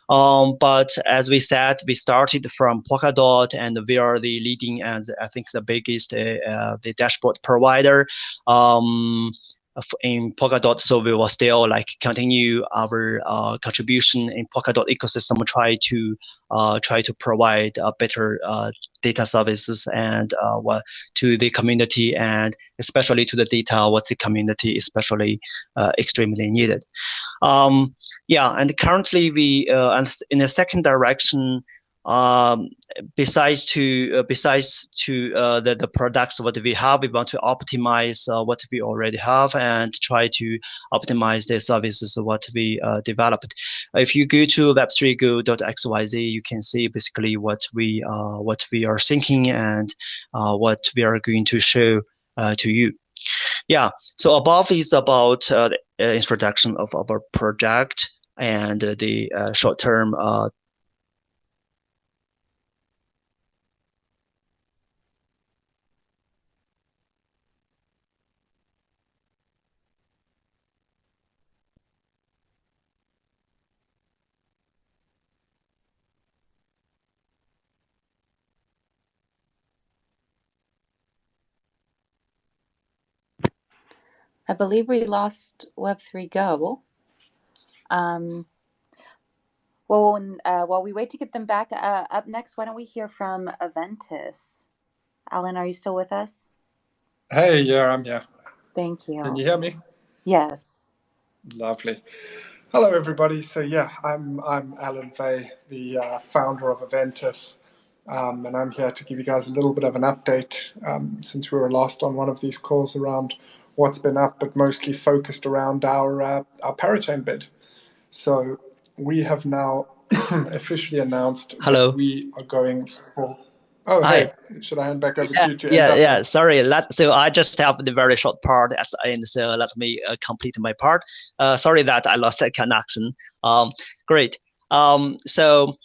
[SPEAKER 6] But as we said, we started from Polkadot, and we are the leading and I think the biggest the dashboard provider in Polkadot. So we will still like continue our contribution in Polkadot ecosystem, try to provide better data services and to the community, and especially to the data what the community especially extremely needed. Yeah, and currently we in the second direction, besides the products what we have, we want to optimize what we already have and try to optimize the services what we developed. If you go to web3go.xyz, you can see basically what we are thinking and what we are going to show to you. Yeah, so above is about the introduction of our project and the short-term
[SPEAKER 1] I believe we lost Web3Go. While we wait to get them back, up next, why don't we hear from Aventus? Alan, are you still with us?
[SPEAKER 7] Hey, yeah, I'm here.
[SPEAKER 1] Thank you.
[SPEAKER 7] Can you hear me?
[SPEAKER 1] Yes.
[SPEAKER 7] Lovely. Hello, everybody. So yeah, I'm Alan Vey, the founder of Aventus, and I'm here to give you guys a little bit of an update since we were last on one of these calls around what's been up, but mostly focused around our parachain bid. So we have now officially announced that we are going for. Oh,
[SPEAKER 6] Hi.
[SPEAKER 7] hey, should I hand back over to you to end up?
[SPEAKER 6] Yeah. Sorry. So I just have the very short part at the end. So let me complete my part. Sorry that I lost that connection. Great. So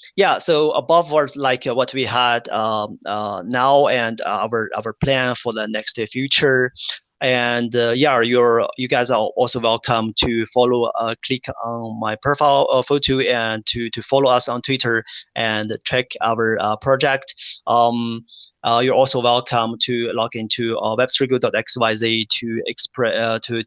[SPEAKER 6] above was like what we had now and our plan for the next future. And you guys are also welcome to follow, click on my profile photo and to follow us on Twitter and check our project. You're also welcome to log into Web3Go.xyz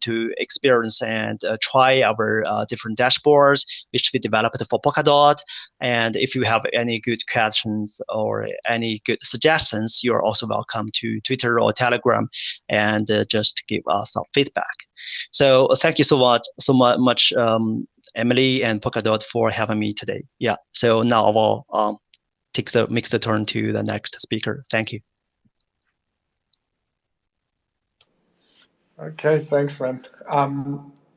[SPEAKER 6] to experience and try our different dashboards, which we developed for Polkadot. And if you have any good questions or any good suggestions, you're also welcome to Twitter or Telegram and just give us some feedback. So thank you so much, Emily and Polkadot for having me today. Yeah. So now I will makes the turn to the next speaker. Thank you.
[SPEAKER 7] Okay, thanks, man.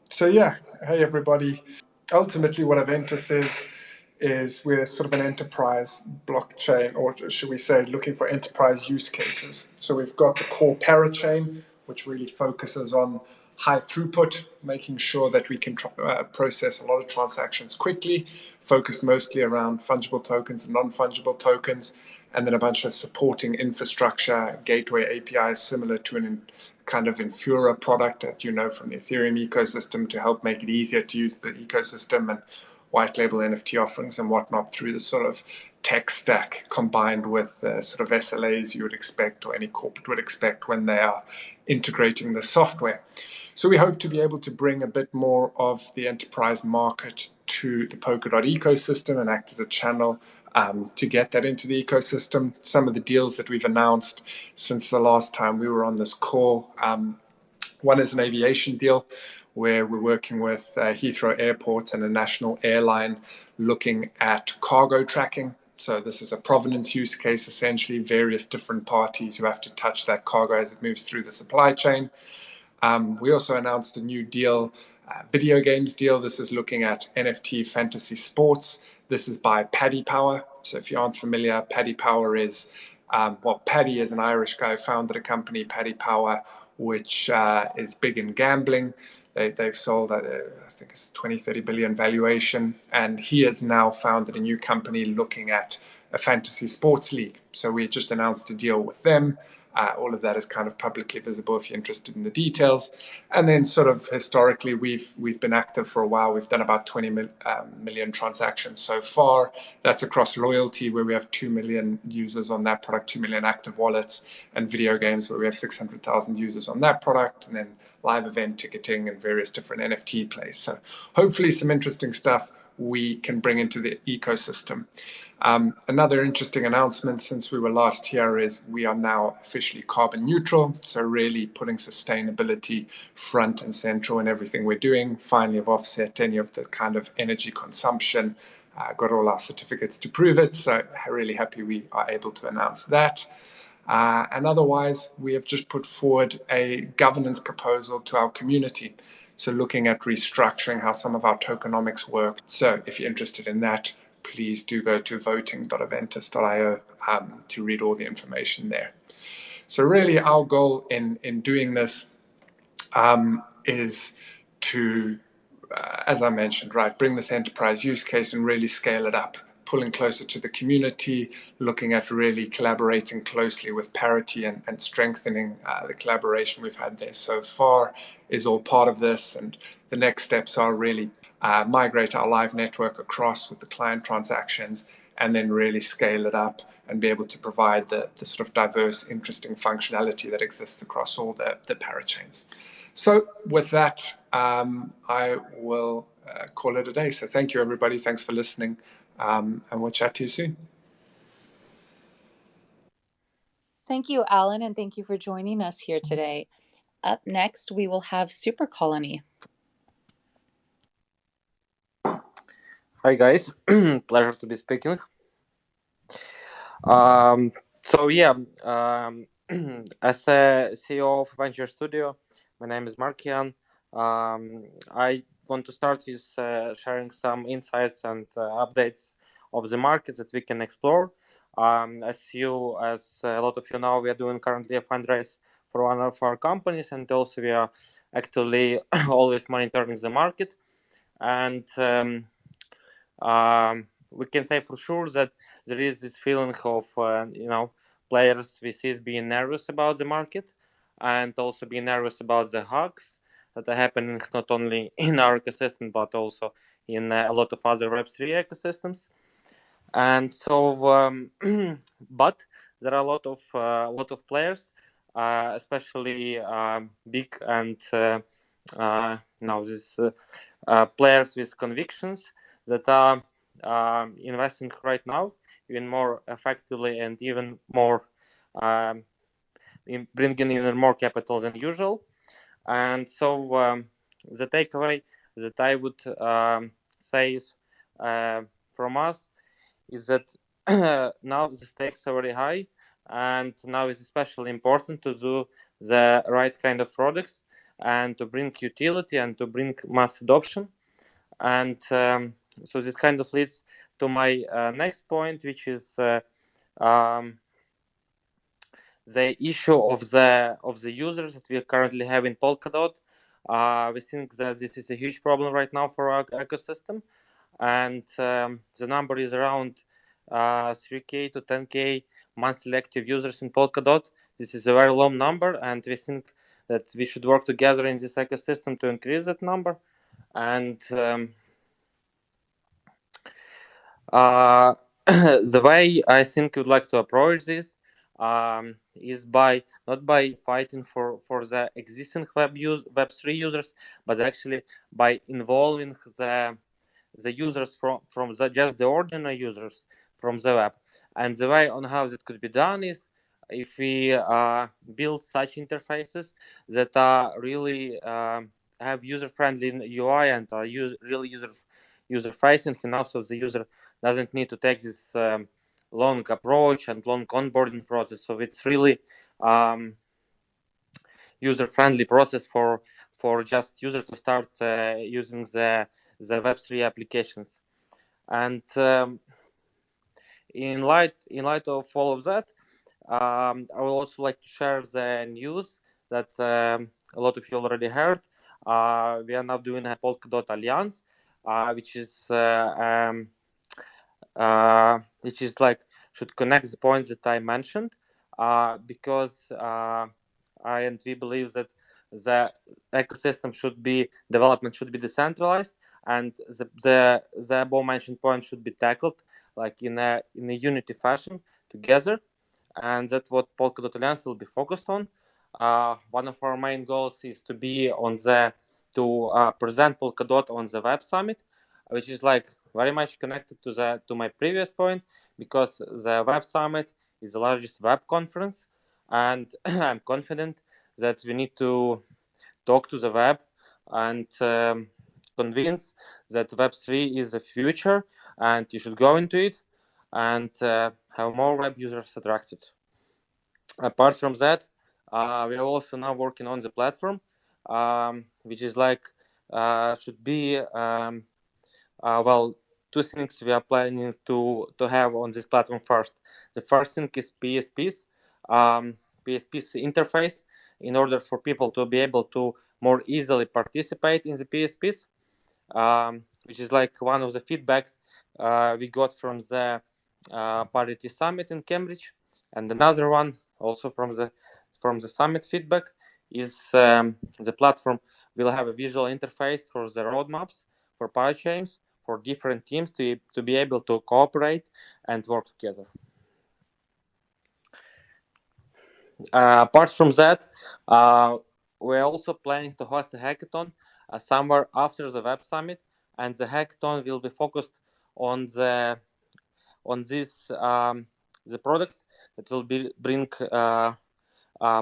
[SPEAKER 7] So yeah, hey everybody. Ultimately, what Aventus is we're sort of an enterprise blockchain, or should we say, looking for enterprise use cases. So we've got the core parachain, which really focuses on high throughput, making sure that we can process a lot of transactions quickly, focused mostly around fungible tokens and non-fungible tokens, and then a bunch of supporting infrastructure, gateway APIs similar to an kind of Infura product that you know from the Ethereum ecosystem to help make it easier to use the ecosystem, and white label NFT offerings and whatnot through the sort of tech stack combined with the sort of SLAs you would expect or any corporate would expect when they are integrating the software. So we hope to be able to bring a bit more of the enterprise market to the Polkadot ecosystem and act as a channel to get that into the ecosystem. Some of the deals that we've announced since the last time we were on this call, one is an aviation deal where we're working with Heathrow Airport and a national airline looking at cargo tracking. So this is a provenance use case, essentially various different parties who have to touch that cargo as it moves through the supply chain. We also announced a new deal, video games deal. This is looking at NFT fantasy sports. This is by Paddy Power. So if you aren't familiar, Paddy Power is, Paddy is an Irish guy who founded a company, Paddy Power, which is big in gambling. They've sold, I think it's 20-30 billion valuation. And he has now founded a new company looking at a fantasy sports league. So we just announced a deal with them. All of that is kind of publicly visible if you're interested in the details. And then sort of historically, we've been active for a while. We've done about 20 million transactions so far. That's across loyalty, where we have 2 million users on that product, 2 million active wallets, and video games, where we have 600,000 users on that product, and then live event ticketing and various different NFT plays. So hopefully some interesting stuff we can bring into the ecosystem. Another interesting announcement since we were last here is we are now officially carbon neutral. So really putting sustainability front and central in everything we're doing. Finally have offset any of the kind of energy consumption. Got all our certificates to prove it. So really happy we are able to announce that. And otherwise, we have just put forward a governance proposal to our community. So looking at restructuring how some of our tokenomics work. So if you're interested in that, please do go to voting.aventus.io to read all the information there. So really our goal in doing this is to, as I mentioned, bring this enterprise use case and really scale it up, pulling closer to the community, looking at really collaborating closely with Parity and strengthening the collaboration we've had there so far is all part of this. And the next steps are really migrate our live network across with the client transactions and then really scale it up and be able to provide the sort of diverse, interesting functionality that exists across all the parachains. So with that, I will call it a day. So thank you, everybody. Thanks for listening, and we'll chat to you soon.
[SPEAKER 1] Thank you, Alan, and thank you for joining us here today. Up next, we will have Supercolony.
[SPEAKER 8] Hi guys, pleasure to be speaking. So yeah, as a CEO of Venture Studio, my name is Markian. I want to start with sharing some insights and updates of the markets that we can explore. As a lot of you know, we are doing currently a fundraise for one of our companies, and also we are actively always monitoring the market. And we can say for sure that there is this feeling of players VCs being nervous about the market, and also being nervous about the hacks that are happening not only in our ecosystem but also in a lot of other Web3 ecosystems. And so, but there are a lot of players, especially big and now these players with convictions that are investing right now even more effectively and even more in bringing even more capital than usual. And so the takeaway that I would say is from us is that now the stakes are very high, and now it's especially important to do the right kind of products and to bring utility and to bring mass adoption. And so this kind of leads to my next point, which is the issue of the users that we currently have in Polkadot. We think that this is a huge problem right now for our ecosystem, and the number is around 3K to 10K monthly active users in Polkadot. This is a very low number, and we think that we should work together in this ecosystem to increase that number. And the way I think we'd like to approach this is by not by fighting for the existing Web3 users, but actually by involving the users from just the ordinary users from the web. And the way on how that could be done is if we build such interfaces that are really have user-friendly UI and are really user-facing, and also the user doesn't need to take this long approach and long onboarding process. So it's really user-friendly process for just users to start using the Web3 applications. And in light of all of that, I would also like to share the news that a lot of you already heard. We are now doing a Polkadot Alliance, which is like should connect the points that I mentioned, because we believe that the ecosystem development should be decentralized, and the above mentioned points should be tackled like in a unity fashion together, and that's what Polkadot Alliance will be focused on. One of our main goals is to be present Polkadot on the Web Summit, which is like very much connected to my previous point, because the Web Summit is the largest web conference, and I'm confident that we need to talk to the web and convince that Web3 is the future and you should go into it and have more web users attracted. Apart from that, we are also now working on the platform, which is like should be two things we are planning to have on this platform first. The first thing is PSPs, PSP's interface, in order for people to be able to more easily participate in the PSPs, which is like one of the feedbacks we got from the Parity Summit in Cambridge. And another one also from the summit feedback is the platform will have a visual interface for the roadmaps for parachains, for different teams to be able to cooperate and work together. Apart from that, we're also planning to host a hackathon somewhere after the Web Summit, and the hackathon will be focused on these the products that will bring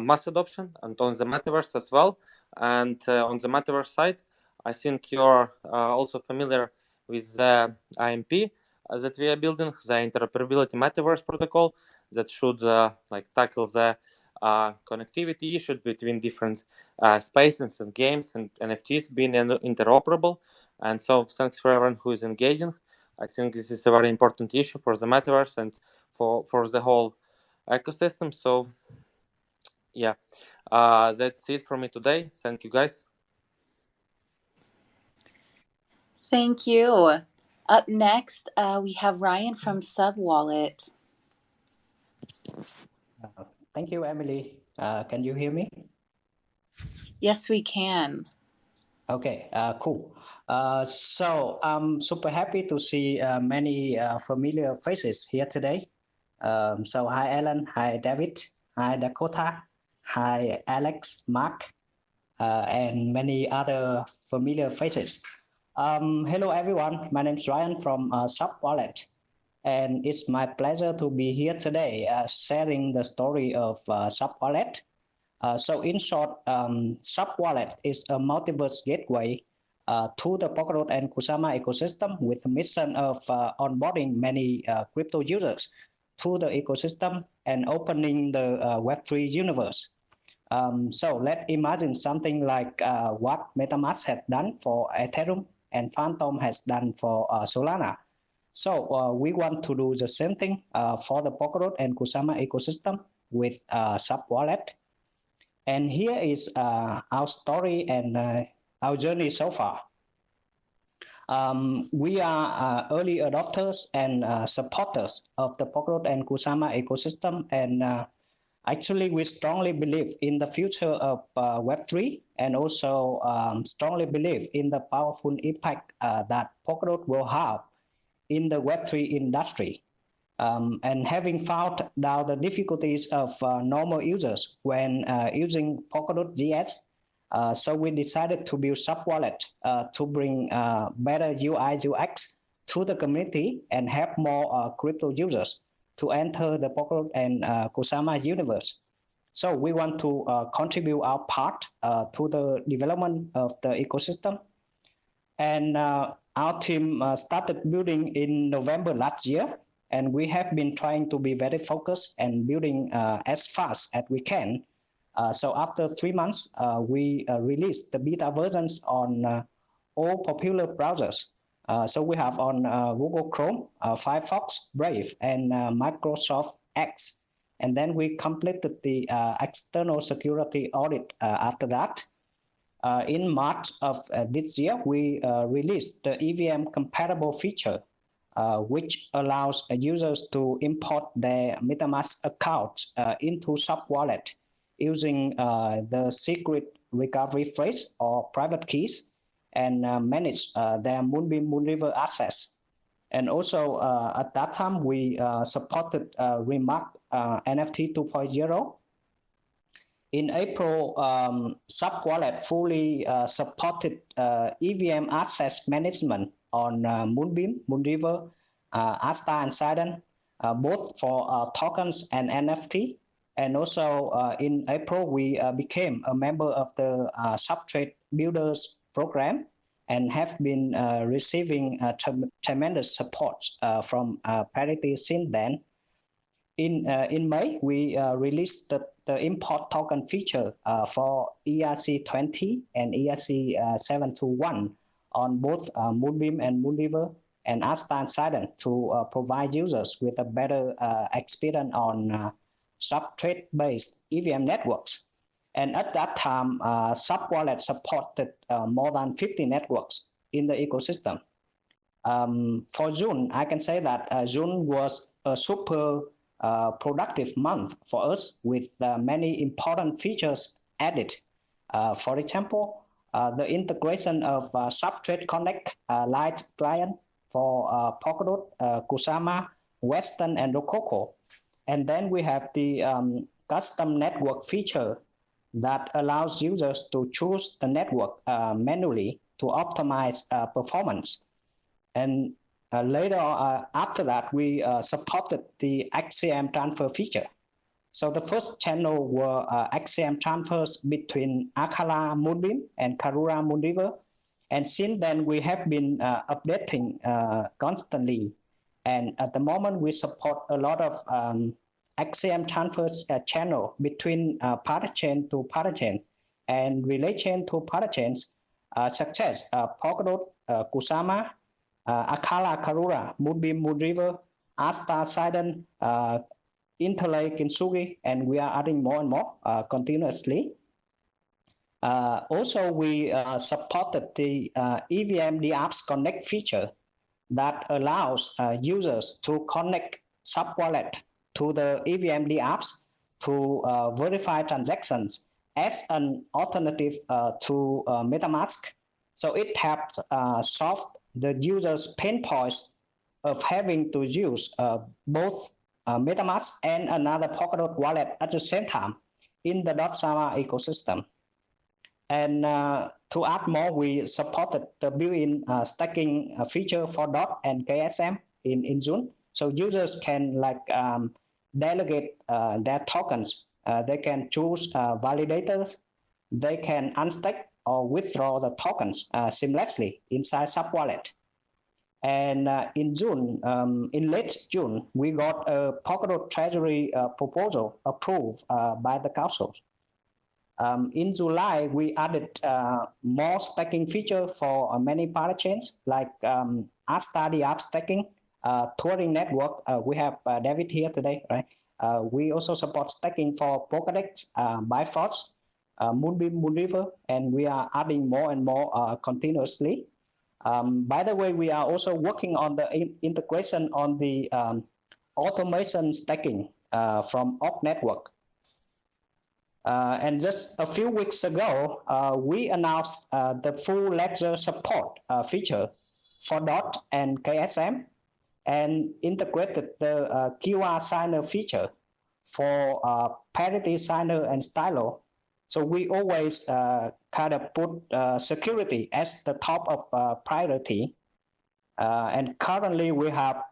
[SPEAKER 8] mass adoption, and on the metaverse as well. And on the metaverse side, I think you're also familiar with the IMP that we are building, the interoperability metaverse protocol that should tackle the connectivity issue between different spaces and games and NFTs being interoperable. And so thanks for everyone who is engaging. I think this is a very important issue for the metaverse and for the whole ecosystem. So yeah, that's it from me today. Thank you, guys.
[SPEAKER 1] Thank you. Up next, we have Ryan from SubWallet.
[SPEAKER 9] Thank you, Emily. Can you hear me?
[SPEAKER 1] Yes, we can.
[SPEAKER 9] Okay, cool. So I'm super happy to see many familiar faces here today. So hi, Alan. Hi, David. Hi, Dakota. Hi, Alex, Mark, and many other familiar faces. Hello, everyone. My name is Ryan from SubWallet. And it's my pleasure to be here today sharing the story of SubWallet. So in short, SubWallet is a multiverse gateway to the Polkadot and Kusama ecosystem with the mission of onboarding many crypto users to the ecosystem and opening the Web3 universe. So let's imagine something like what MetaMask has done for Ethereum and Phantom has done for Solana. So we want to do the same thing for the Polkadot and Kusama ecosystem with SubWallet. And here is our story and our journey so far. We are early adopters and supporters of the Polkadot and Kusama ecosystem. And actually, we strongly believe in the future of Web3 and also strongly believe in the powerful impact that Polkadot will have in the Web3 industry. And having found out the difficulties of normal users when using Polkadot GS, so we decided to build SubWallet to bring better UI UX to the community and help more crypto users to enter the Polkadot and Kusama universe. So we want to contribute our part to the development of the ecosystem. And our team started building in November last year, and we have been trying to be very focused and building as fast as we can. So after 3 months, we released the beta versions on all popular browsers. So we have on Google Chrome, Firefox, Brave, and Microsoft Edge. And then we completed the external security audit after that. In March of this year, we released the EVM compatible feature, which allows users to import their MetaMask accounts into SubWallet using the secret recovery phrase or private keys and manage their Moonbeam Moonriver assets. And also at that time, we supported Remark NFT 2.0. In April, SubWallet fully supported EVM access management on Moonbeam, Moonriver, Asta, and Sidon, both for tokens and NFT. And also in April, we became a member of the Subtrade Builders program and have been receiving tremendous support from Parity since then. In May, we released the import token feature for ERC20 and ERC721 on both Moonbeam and Moonriver and Asta and Sidon to provide users with a better experience on Subtrade-based EVM networks. And at that time, SubWallet supported more than 50 networks in the ecosystem. For June, I can say that June was a super productive month for us with many important features added. For example, the integration of Subtrade Connect Lite client for Polkadot, Kusama, Western, and Rococo. And then we have the custom network feature that allows users to choose the network manually to optimize performance. And later, after that, we supported the XCM transfer feature. So the first channel were XCM transfers between Akala Moonbeam and Karura Moonriver. And since then, we have been updating constantly. And at the moment, we support a lot of XCM transfers channel between parachain to parachain and relay chain to parachains, such as Polkadot, Kusama, Akala Karura, Moonbeam Moonriver, Asta Sidon, Interlay Kintsugi, and we are adding more and more continuously. Also, we supported the EVM DApps Connect feature that allows users to connect SubWallet to the EVM DApps to verify transactions as an alternative to MetaMask. So it helps solve the user's pain points of having to use both MetaMask and another Polkadot wallet at the same time in the Kusama ecosystem. And to add more, we supported the built-in stacking feature for DOT and KSM in June. So users can delegate their tokens. They can choose validators. They can unstack or withdraw the tokens seamlessly inside SubWallet. And in late June, we got a Polkadot Treasury proposal approved by the council. In July, we added more stacking feature for many parachains like Asta DApp stacking, Turing Network. We have David here today, right? We also support stacking for Polkadot, Bifrost, Moonbeam, Moonriver, and we are adding more and more continuously. By the way, we are also working on the integration on the automation stacking from Oak Network. And just a few weeks ago, we announced the full ledger support feature for DOT and KSM and integrated the QR signer feature for Parity signer and stylo. So we always kind of put security as the top of priority. And currently we have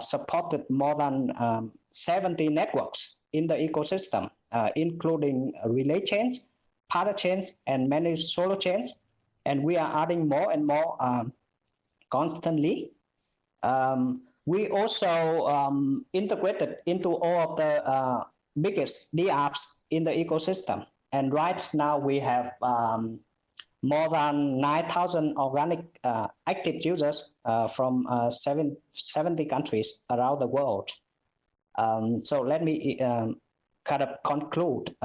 [SPEAKER 9] supported more than 70 networks in the ecosystem, including relay chains, parachains, and many solo chains. And we are adding more and more constantly. We also integrated into all of the biggest DApps in the ecosystem. And right now we have more than 9,000 organic active users from 70 countries around the world. So let me kind of conclude.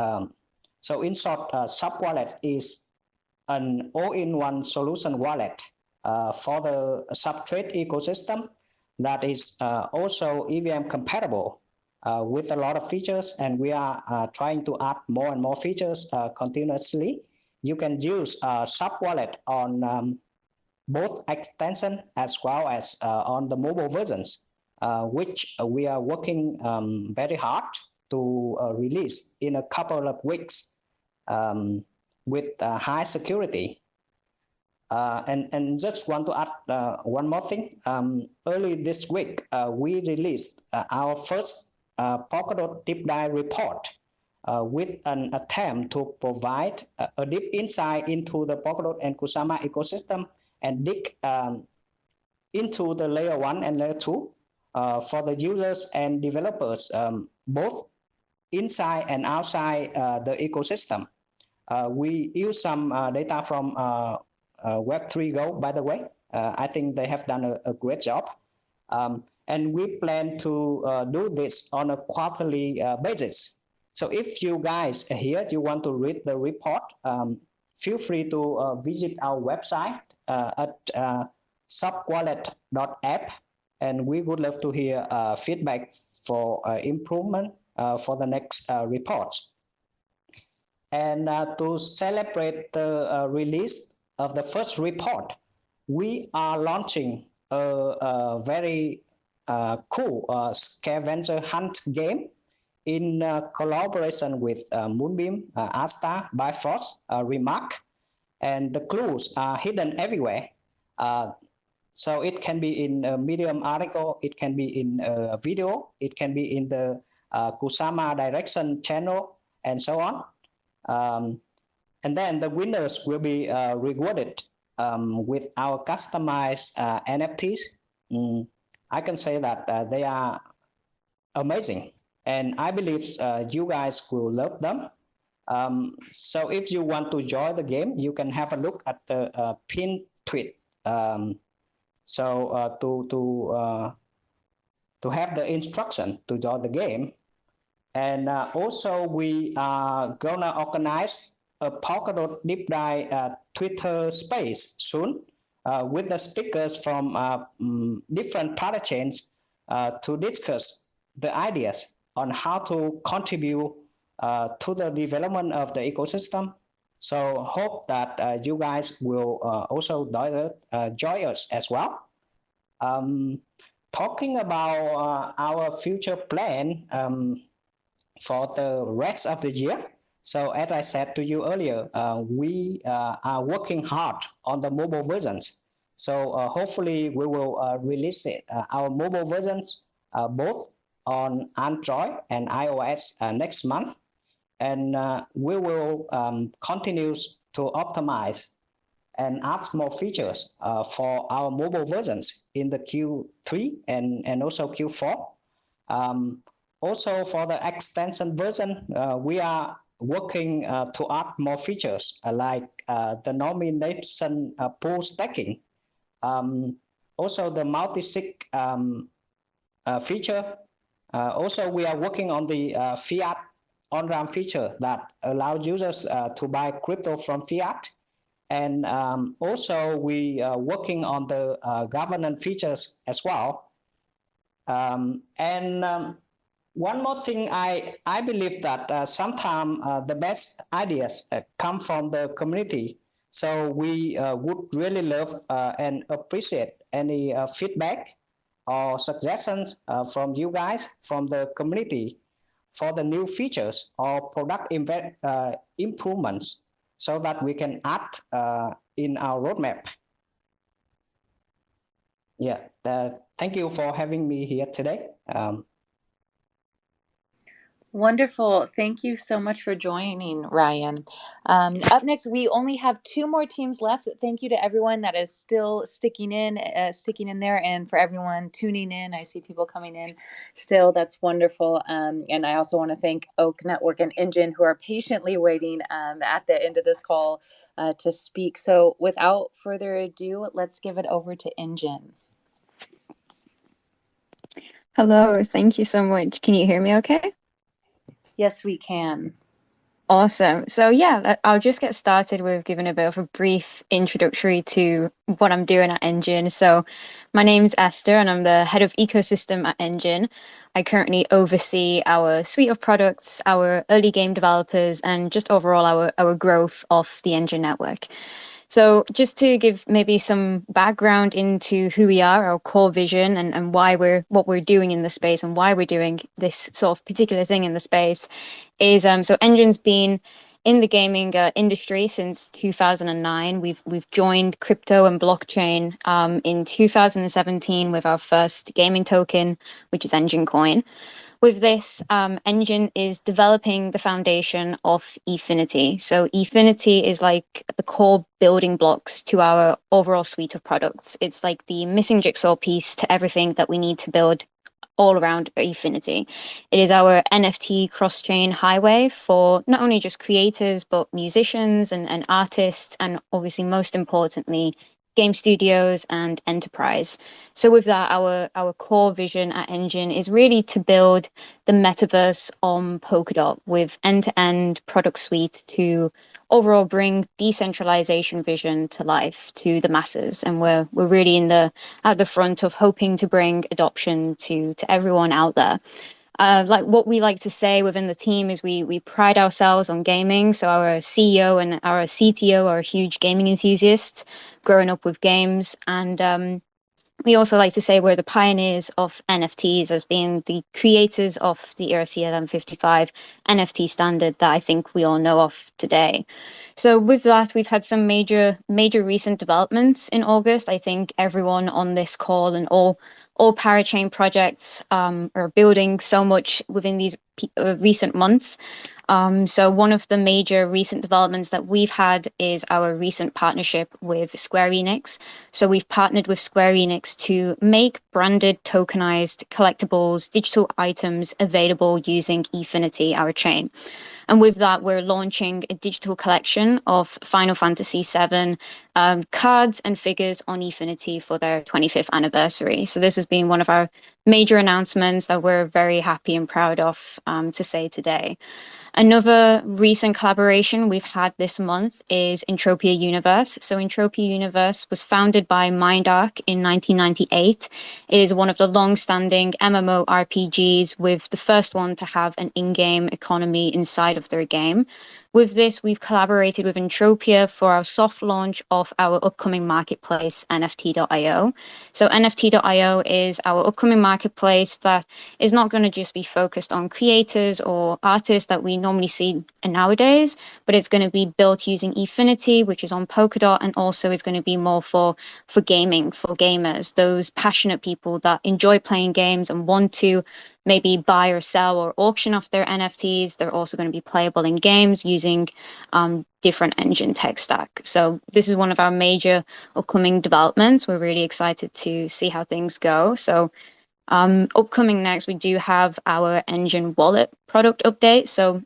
[SPEAKER 9] So in short, SubWallet is an all-in-one solution wallet for the subtrade ecosystem that is also EVM compatible with a lot of features, and we are trying to add more and more features continuously. You can use SubWallet on both extension as well as on the mobile versions, which we are working very hard to release in a couple of weeks with high security. And just want to add one more thing. Early this week, we released our first Polkadot deep dive report with an attempt to provide a deep insight into the Polkadot and Kusama ecosystem and dig into the layer 1 and layer 2 for the users and developers, both inside and outside the ecosystem. We use some data from Web3Go, by the way. I think they have done a great job. And we plan to do this on a quarterly basis. So if you guys here, you want to read the report, feel free to visit our website at subwallet.app, and we would love to hear feedback for improvement for the next reports. And to celebrate the release of the first report, we are launching a very cool scavenger hunt game in collaboration with Moonbeam, Asta, Bifrost, Remark, and the clues are hidden everywhere. So it can be in a Medium article, it can be in a video, it can be in the Kusama Direction channel, and so on. And then the winners will be rewarded with our customized NFTs. I can say that they are amazing, and I believe you guys will love them. So if you want to join the game, you can have a look at the pinned tweet. To have the instruction to join the game, and also we are gonna organize a Polkadot deep dive Twitter space soon with the speakers from different parachains to discuss the ideas on how to contribute to the development of the ecosystem. So hope that you guys will also join us as well. Talking about our future plan for the rest of the year. So as I said to you earlier, we are working hard on the mobile versions. So hopefully we will release it, our mobile versions both on Android and iOS next month. And we will continue to optimize and add more features for our mobile versions in the Q3 and also Q4. Also for the extension version, we are working to add more features like the nomination pool stacking. Also the multi-sig feature. Also we are working on the fiat on-ramp feature that allows users to buy crypto from fiat. And also we are working on the governance features as well. One more thing, I believe that sometimes the best ideas come from the community. So we would really love and appreciate any feedback or suggestions from you guys, from the community, for the new features or product improvements, so that we can add in our roadmap. Yeah, thank you for having me here today.
[SPEAKER 1] Wonderful. Thank you so much for joining, Ryan. Up next, we only have 2 more teams left. Thank you to everyone that is still sticking in there, and for everyone tuning in. I see people coming in still. That's wonderful. And I also want to thank Oak Network and Enjin, who are patiently waiting at the end of this call to speak. So without further ado, let's give it over to Enjin.
[SPEAKER 10] Hello, thank you so much. Can you hear me okay?
[SPEAKER 1] Yes, we can.
[SPEAKER 10] Awesome. So yeah, I'll just get started with giving a bit of a brief introductory to what I'm doing at Enjin. So my name's Esther and I'm the head of ecosystem at Enjin. I currently oversee our suite of products, our early game developers, and just overall our growth of the Enjin network. So just to give maybe some background into who we are, our core vision, and why what we're doing in the space and why we're doing this sort of particular thing in the space is so Enjin's been in the gaming industry since 2009. We've joined crypto and blockchain in 2017 with our first gaming token, which is Enjin Coin. With this, Enjin is developing the foundation of Efinity. So Efinity is like the core building blocks to our overall suite of products. It's like the missing jigsaw piece to everything that we need to build all around Efinity. It is our NFT cross-chain highway for not only just creators, but musicians and artists, and obviously most importantly, game studios and enterprise. So with that, our core vision at Enjin is really to build the metaverse on Polkadot with end-to-end product suite to overall bring decentralization vision to life to the masses. And we're really at the front of hoping to bring adoption to everyone out there. Like what we like to say within the team is we pride ourselves on gaming. So our CEO and our CTO are huge gaming enthusiasts, growing up with games, and We also like to say we're the pioneers of NFTs, as being the creators of the ERC 1155 NFT standard that I think we all know of today. So with that, we've had some major recent developments in August. I think everyone on this call and all parachain projects are building so much within these recent months. So one of the major recent developments that we've had is our recent partnership with Square Enix. So we've partnered with Square Enix to make branded tokenized collectibles, digital items available using Efinity, our chain. And with that, we're launching a digital collection of Final Fantasy VII cards and figures on Efinity for their 25th anniversary. So this has been one of our major announcements that we're very happy and proud of to say today. Another recent collaboration we've had this month is Entropia Universe. So Entropia Universe was founded by MindArc in 1998. It is one of the long-standing MMORPGs, with the first one to have an in-game economy inside of their game. With this, we've collaborated with Entropia for our soft launch of our upcoming marketplace, NFT.io. So NFT.io is our upcoming marketplace that is not going to just be focused on creators or artists that we normally see nowadays, but it's going to be built using Efinity, which is on Polkadot, and also is going to be more for gaming, for gamers, those passionate people that enjoy playing games and want to maybe buy or sell or auction off their NFTs. They're also going to be playable in games using different Enjin tech stack. So this is one of our major upcoming developments. We're really excited to see how things go. So upcoming next, we do have our Enjin Wallet product update. So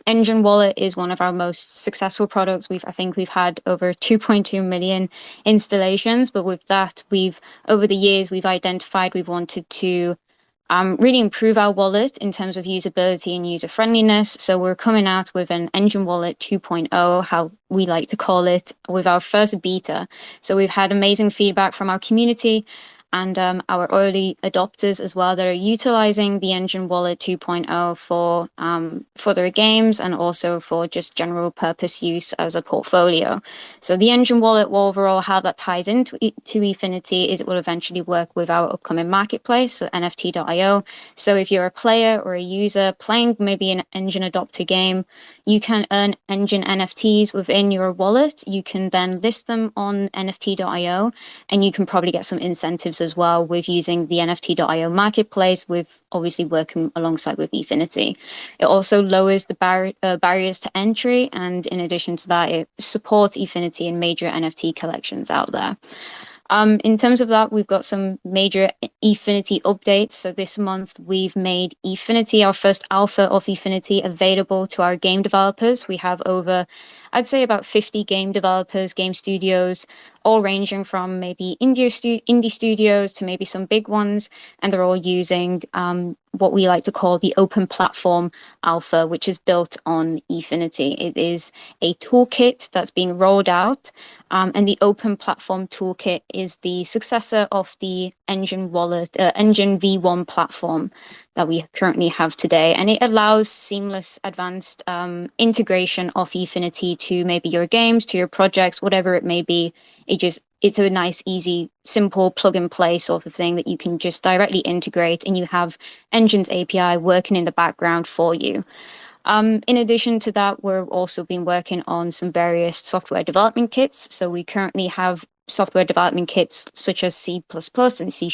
[SPEAKER 10] Enjin Wallet is one of our most successful products. I think we've had over 2.2 million installations, but with that, over the years, we've identified we've wanted to really improve our wallet in terms of usability and user friendliness. So we're coming out with an Enjin Wallet 2.0, how we like to call it, with our first beta. So we've had amazing feedback from our community and our early adopters as well that are utilizing the Enjin Wallet 2.0 for their games and also for just general purpose use as a portfolio. So the Enjin Wallet, overall, how that ties into Efinity is it will eventually work with our upcoming marketplace, so NFT.io. So if you're a player or a user playing maybe an Enjin adopter game, you can earn Enjin NFTs within your wallet. You can then list them on NFT.io, and you can probably get some incentives as well with using the NFT.io marketplace, with obviously working alongside with Efinity. It also lowers the barriers to entry, and in addition to that, it supports Efinity and major NFT collections out there. In terms of that, we've got some major Efinity updates. So this month, we've made Efinity, our first alpha of Efinity, available to our game developers. We have over, I'd say, about 50 game developers, game studios, all ranging from maybe indie studios to maybe some big ones, and they're all using what we like to call the open platform alpha, which is built on Efinity. It is a toolkit that's being rolled out, and the open platform toolkit is the successor of the Enjin Wallet, Enjin V1 platform that we currently have today, and it allows seamless advanced integration of Efinity to maybe your games, to your projects, whatever it may be. It's a nice, easy, simple plug and play sort of thing that you can just directly integrate, and you have Enjin's API working in the background for you. In addition to that, we've also been working on some various software development kits. So we currently have software development kits such as C++ and C#.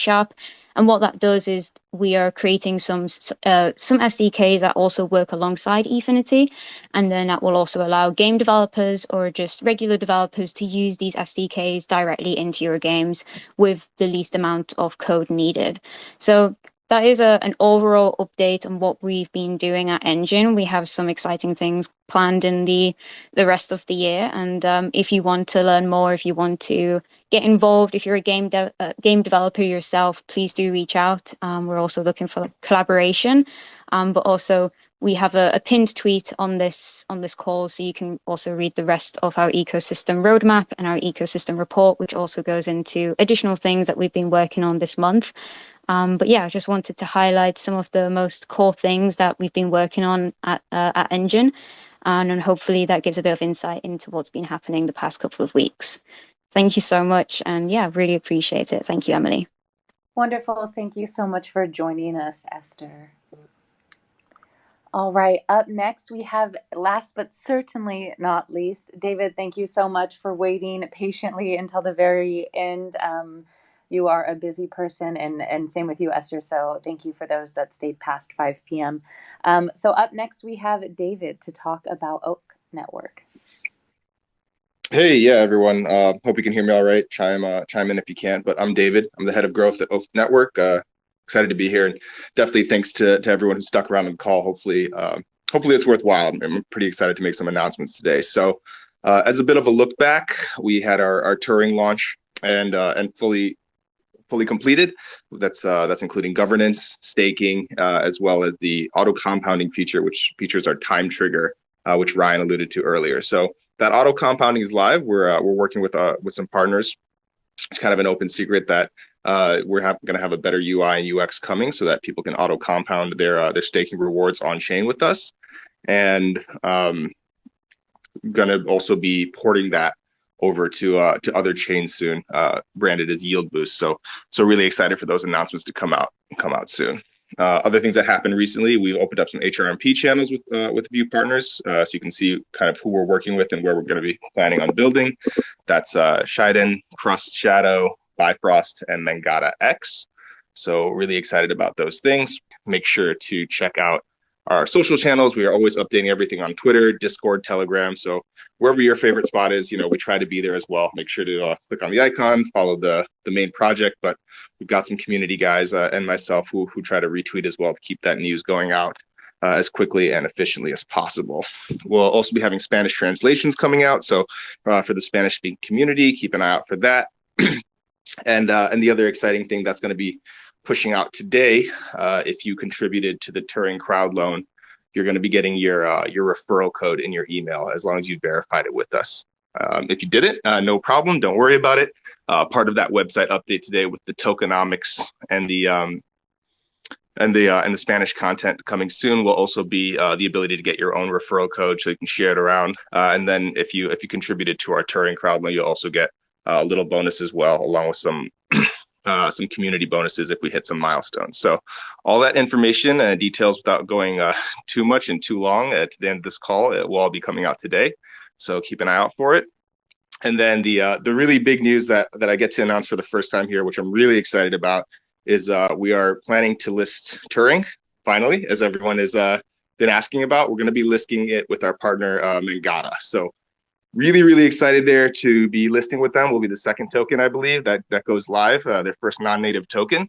[SPEAKER 10] And what that does is we are creating some SDKs that also work alongside Efinity. And then that will also allow game developers or just regular developers to use these SDKs directly into your games with the least amount of code needed. So that is an overall update on what we've been doing at Enjin. We have some exciting things planned in the rest of the year. And if you want to learn more, if you want to get involved, if you're a game developer yourself, please do reach out. We're also looking for collaboration, but also we have a pinned tweet on this call, so you can also read the rest of our ecosystem roadmap and our ecosystem report, which also goes into additional things that we've been working on this month. But yeah, I just wanted to highlight some of the most core things that we've been working on at Enjin, and hopefully that gives a bit of insight into what's been happening the past couple of weeks. Thank you so much. And yeah, really appreciate it. Thank you, Emily.
[SPEAKER 1] Wonderful. Thank you so much for joining us, Esther. All right, up next we have, last but certainly not least, David, thank you so much for waiting patiently until the very end. You are a busy person, and same with you, Esther, so thank you for those that stayed past 5 p.m. So up next we have David to talk about Oak Network.
[SPEAKER 11] Hey, yeah, everyone. Hope you can hear me all right. Chime in if you can. But I'm David. I'm the head of growth at Oak Network. Excited to be here, and definitely thanks to everyone who stuck around on the call. Hopefully it's worthwhile. I'm pretty excited to make some announcements today. So, as a bit of a look back, we had our Turing launch and fully completed. That's including governance, staking, as well as the auto compounding feature, which features our time trigger, which Ryan alluded to earlier. So that auto compounding is live. We're working with some partners. It's kind of an open secret that we're going to have a better UI and UX coming, so that people can auto compound their staking rewards on chain with us, and going to also be porting that over to other chains soon, branded as Yield Boost. So really excited for those announcements to come out soon. Other things that happened recently, we've opened up some HRMP channels with a few partners, so you can see kind of who we're working with and where we're going to be planning on building. That's Shiden, Crust Shadow, Bifrost, and Mangata X. So really excited about those things. Make sure to check out our social channels. We are always updating everything on Twitter, Discord, Telegram. So wherever your favorite spot is, we try to be there as well. Make sure to click on the icon, follow the main project, but we've got some community guys and myself who try to retweet as well to keep that news going out as quickly and efficiently as possible. We'll also be having Spanish translations coming out. So for the Spanish speaking community, keep an eye out for that. And the other exciting thing that's going to be pushing out today, if you contributed to the Turing crowd loan, you're going to be getting your referral code in your email as long as you verified it with us. If you didn't, no problem. Don't worry about it. Part of that website update today with the tokenomics and the Spanish content coming soon will also be the ability to get your own referral code so you can share it around. And then if you contributed to our Turing crowd loan, you'll also get a little bonus as well, along with some community bonuses if we hit some milestones. So all that information and details, without going too much and too long to the end of this call, it will all be coming out today. So keep an eye out for it. And then the really big news that I get to announce for the first time here, which I'm really excited about, is we are planning to list Turing finally, as everyone has been asking about. We're going to be listing it with our partner Mangata. So really excited there to be listing with them. We'll be the second token, I believe, that goes live, their first non-native token.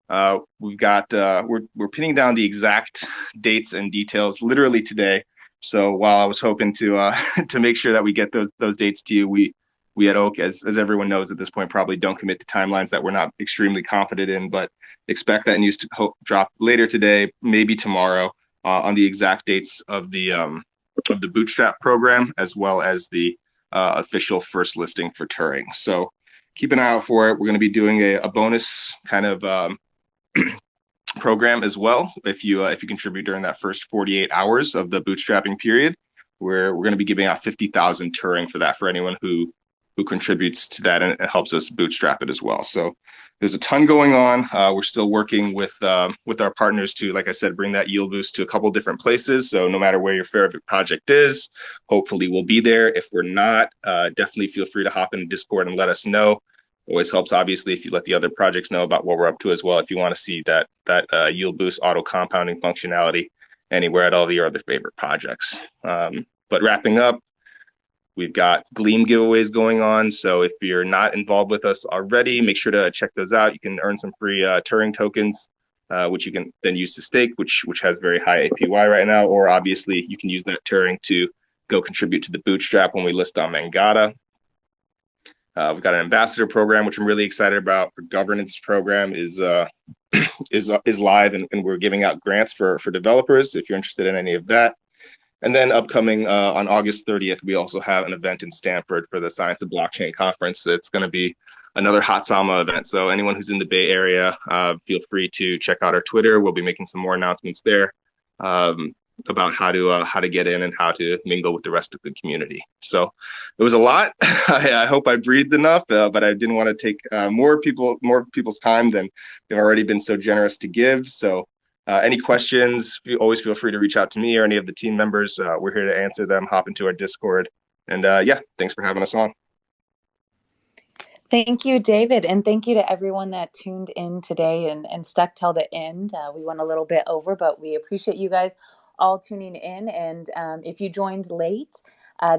[SPEAKER 11] We're pinning down the exact dates and details literally today. So while I was hoping to make sure that we get those dates to you, we at Oak, as everyone knows at this point, probably don't commit to timelines that we're not extremely confident in, but expect that news to drop later today, maybe tomorrow, on the exact dates of the Bootstrap program, as well as the official first listing for Turing. So keep an eye out for it. We're going to be doing a bonus kind of program as well. If you contribute during that first 48 hours of the bootstrapping period, where we're going to be giving out 50,000 Turing for anyone who contributes to that, and it helps us bootstrap it as well. So there's a ton going on. We're still working with our partners to, like I said, bring that yield boost to a couple different places. So no matter where your favorite project is, hopefully we'll be there. If we're not, definitely feel free to hop in Discord and let us know. Always helps, obviously, if you let the other projects know about what we're up to as well, if you want to see that yield boost auto compounding functionality anywhere at all of your other favorite projects. But wrapping up, we've got Gleam giveaways going on. So if you're not involved with us already, make sure to check those out. You can earn some free Turing tokens, which you can then use to stake, which has very high APY right now. Or obviously, you can use that Turing to go contribute to the Bootstrap when we list on Mangata. We've got an ambassador program, which I'm really excited about. Our governance program is live, and we're giving out grants for developers if you're interested in any of that. And then upcoming on August 30th, we also have an event in Stanford for the Science of Blockchain Conference. It's going to be another Hot Sama event. So anyone who's in the Bay Area, feel free to check out our Twitter. We'll be making some more announcements there. about how to get in and how to mingle with the rest of the community. So it was a lot. I hope I breathed enough, but I didn't want to take more people's time than they've already been so generous to give. So any questions, you always feel free to reach out to me or any of the team members. We're here to answer them. Hop into our Discord. And yeah, thanks for having us on.
[SPEAKER 1] Thank you, David, and thank you to everyone that tuned in today and stuck till the end. We went a little bit over, but we appreciate you guys all tuning in. And if you joined late,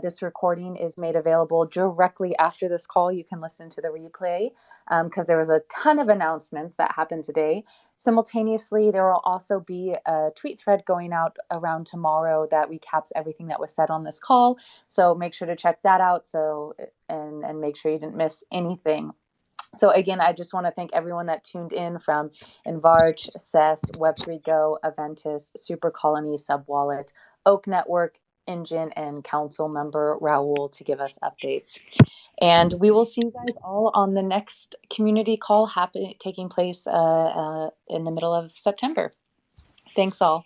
[SPEAKER 1] this recording is made available directly after this call. You can listen to the replay because there was a ton of announcements that happened today. Simultaneously, there will also be a tweet thread going out around tomorrow that recaps everything that was said on this call. So make sure to check that out. And make sure you didn't miss anything. So again, I just want to thank everyone that tuned in from InvArch, CESS, Web3Go, Aventus, Supercolony, SubWallet, Oak Network, Enjin, and council member Raul to give us updates. And we will see you guys all on the next community call taking place in the middle of September. Thanks all.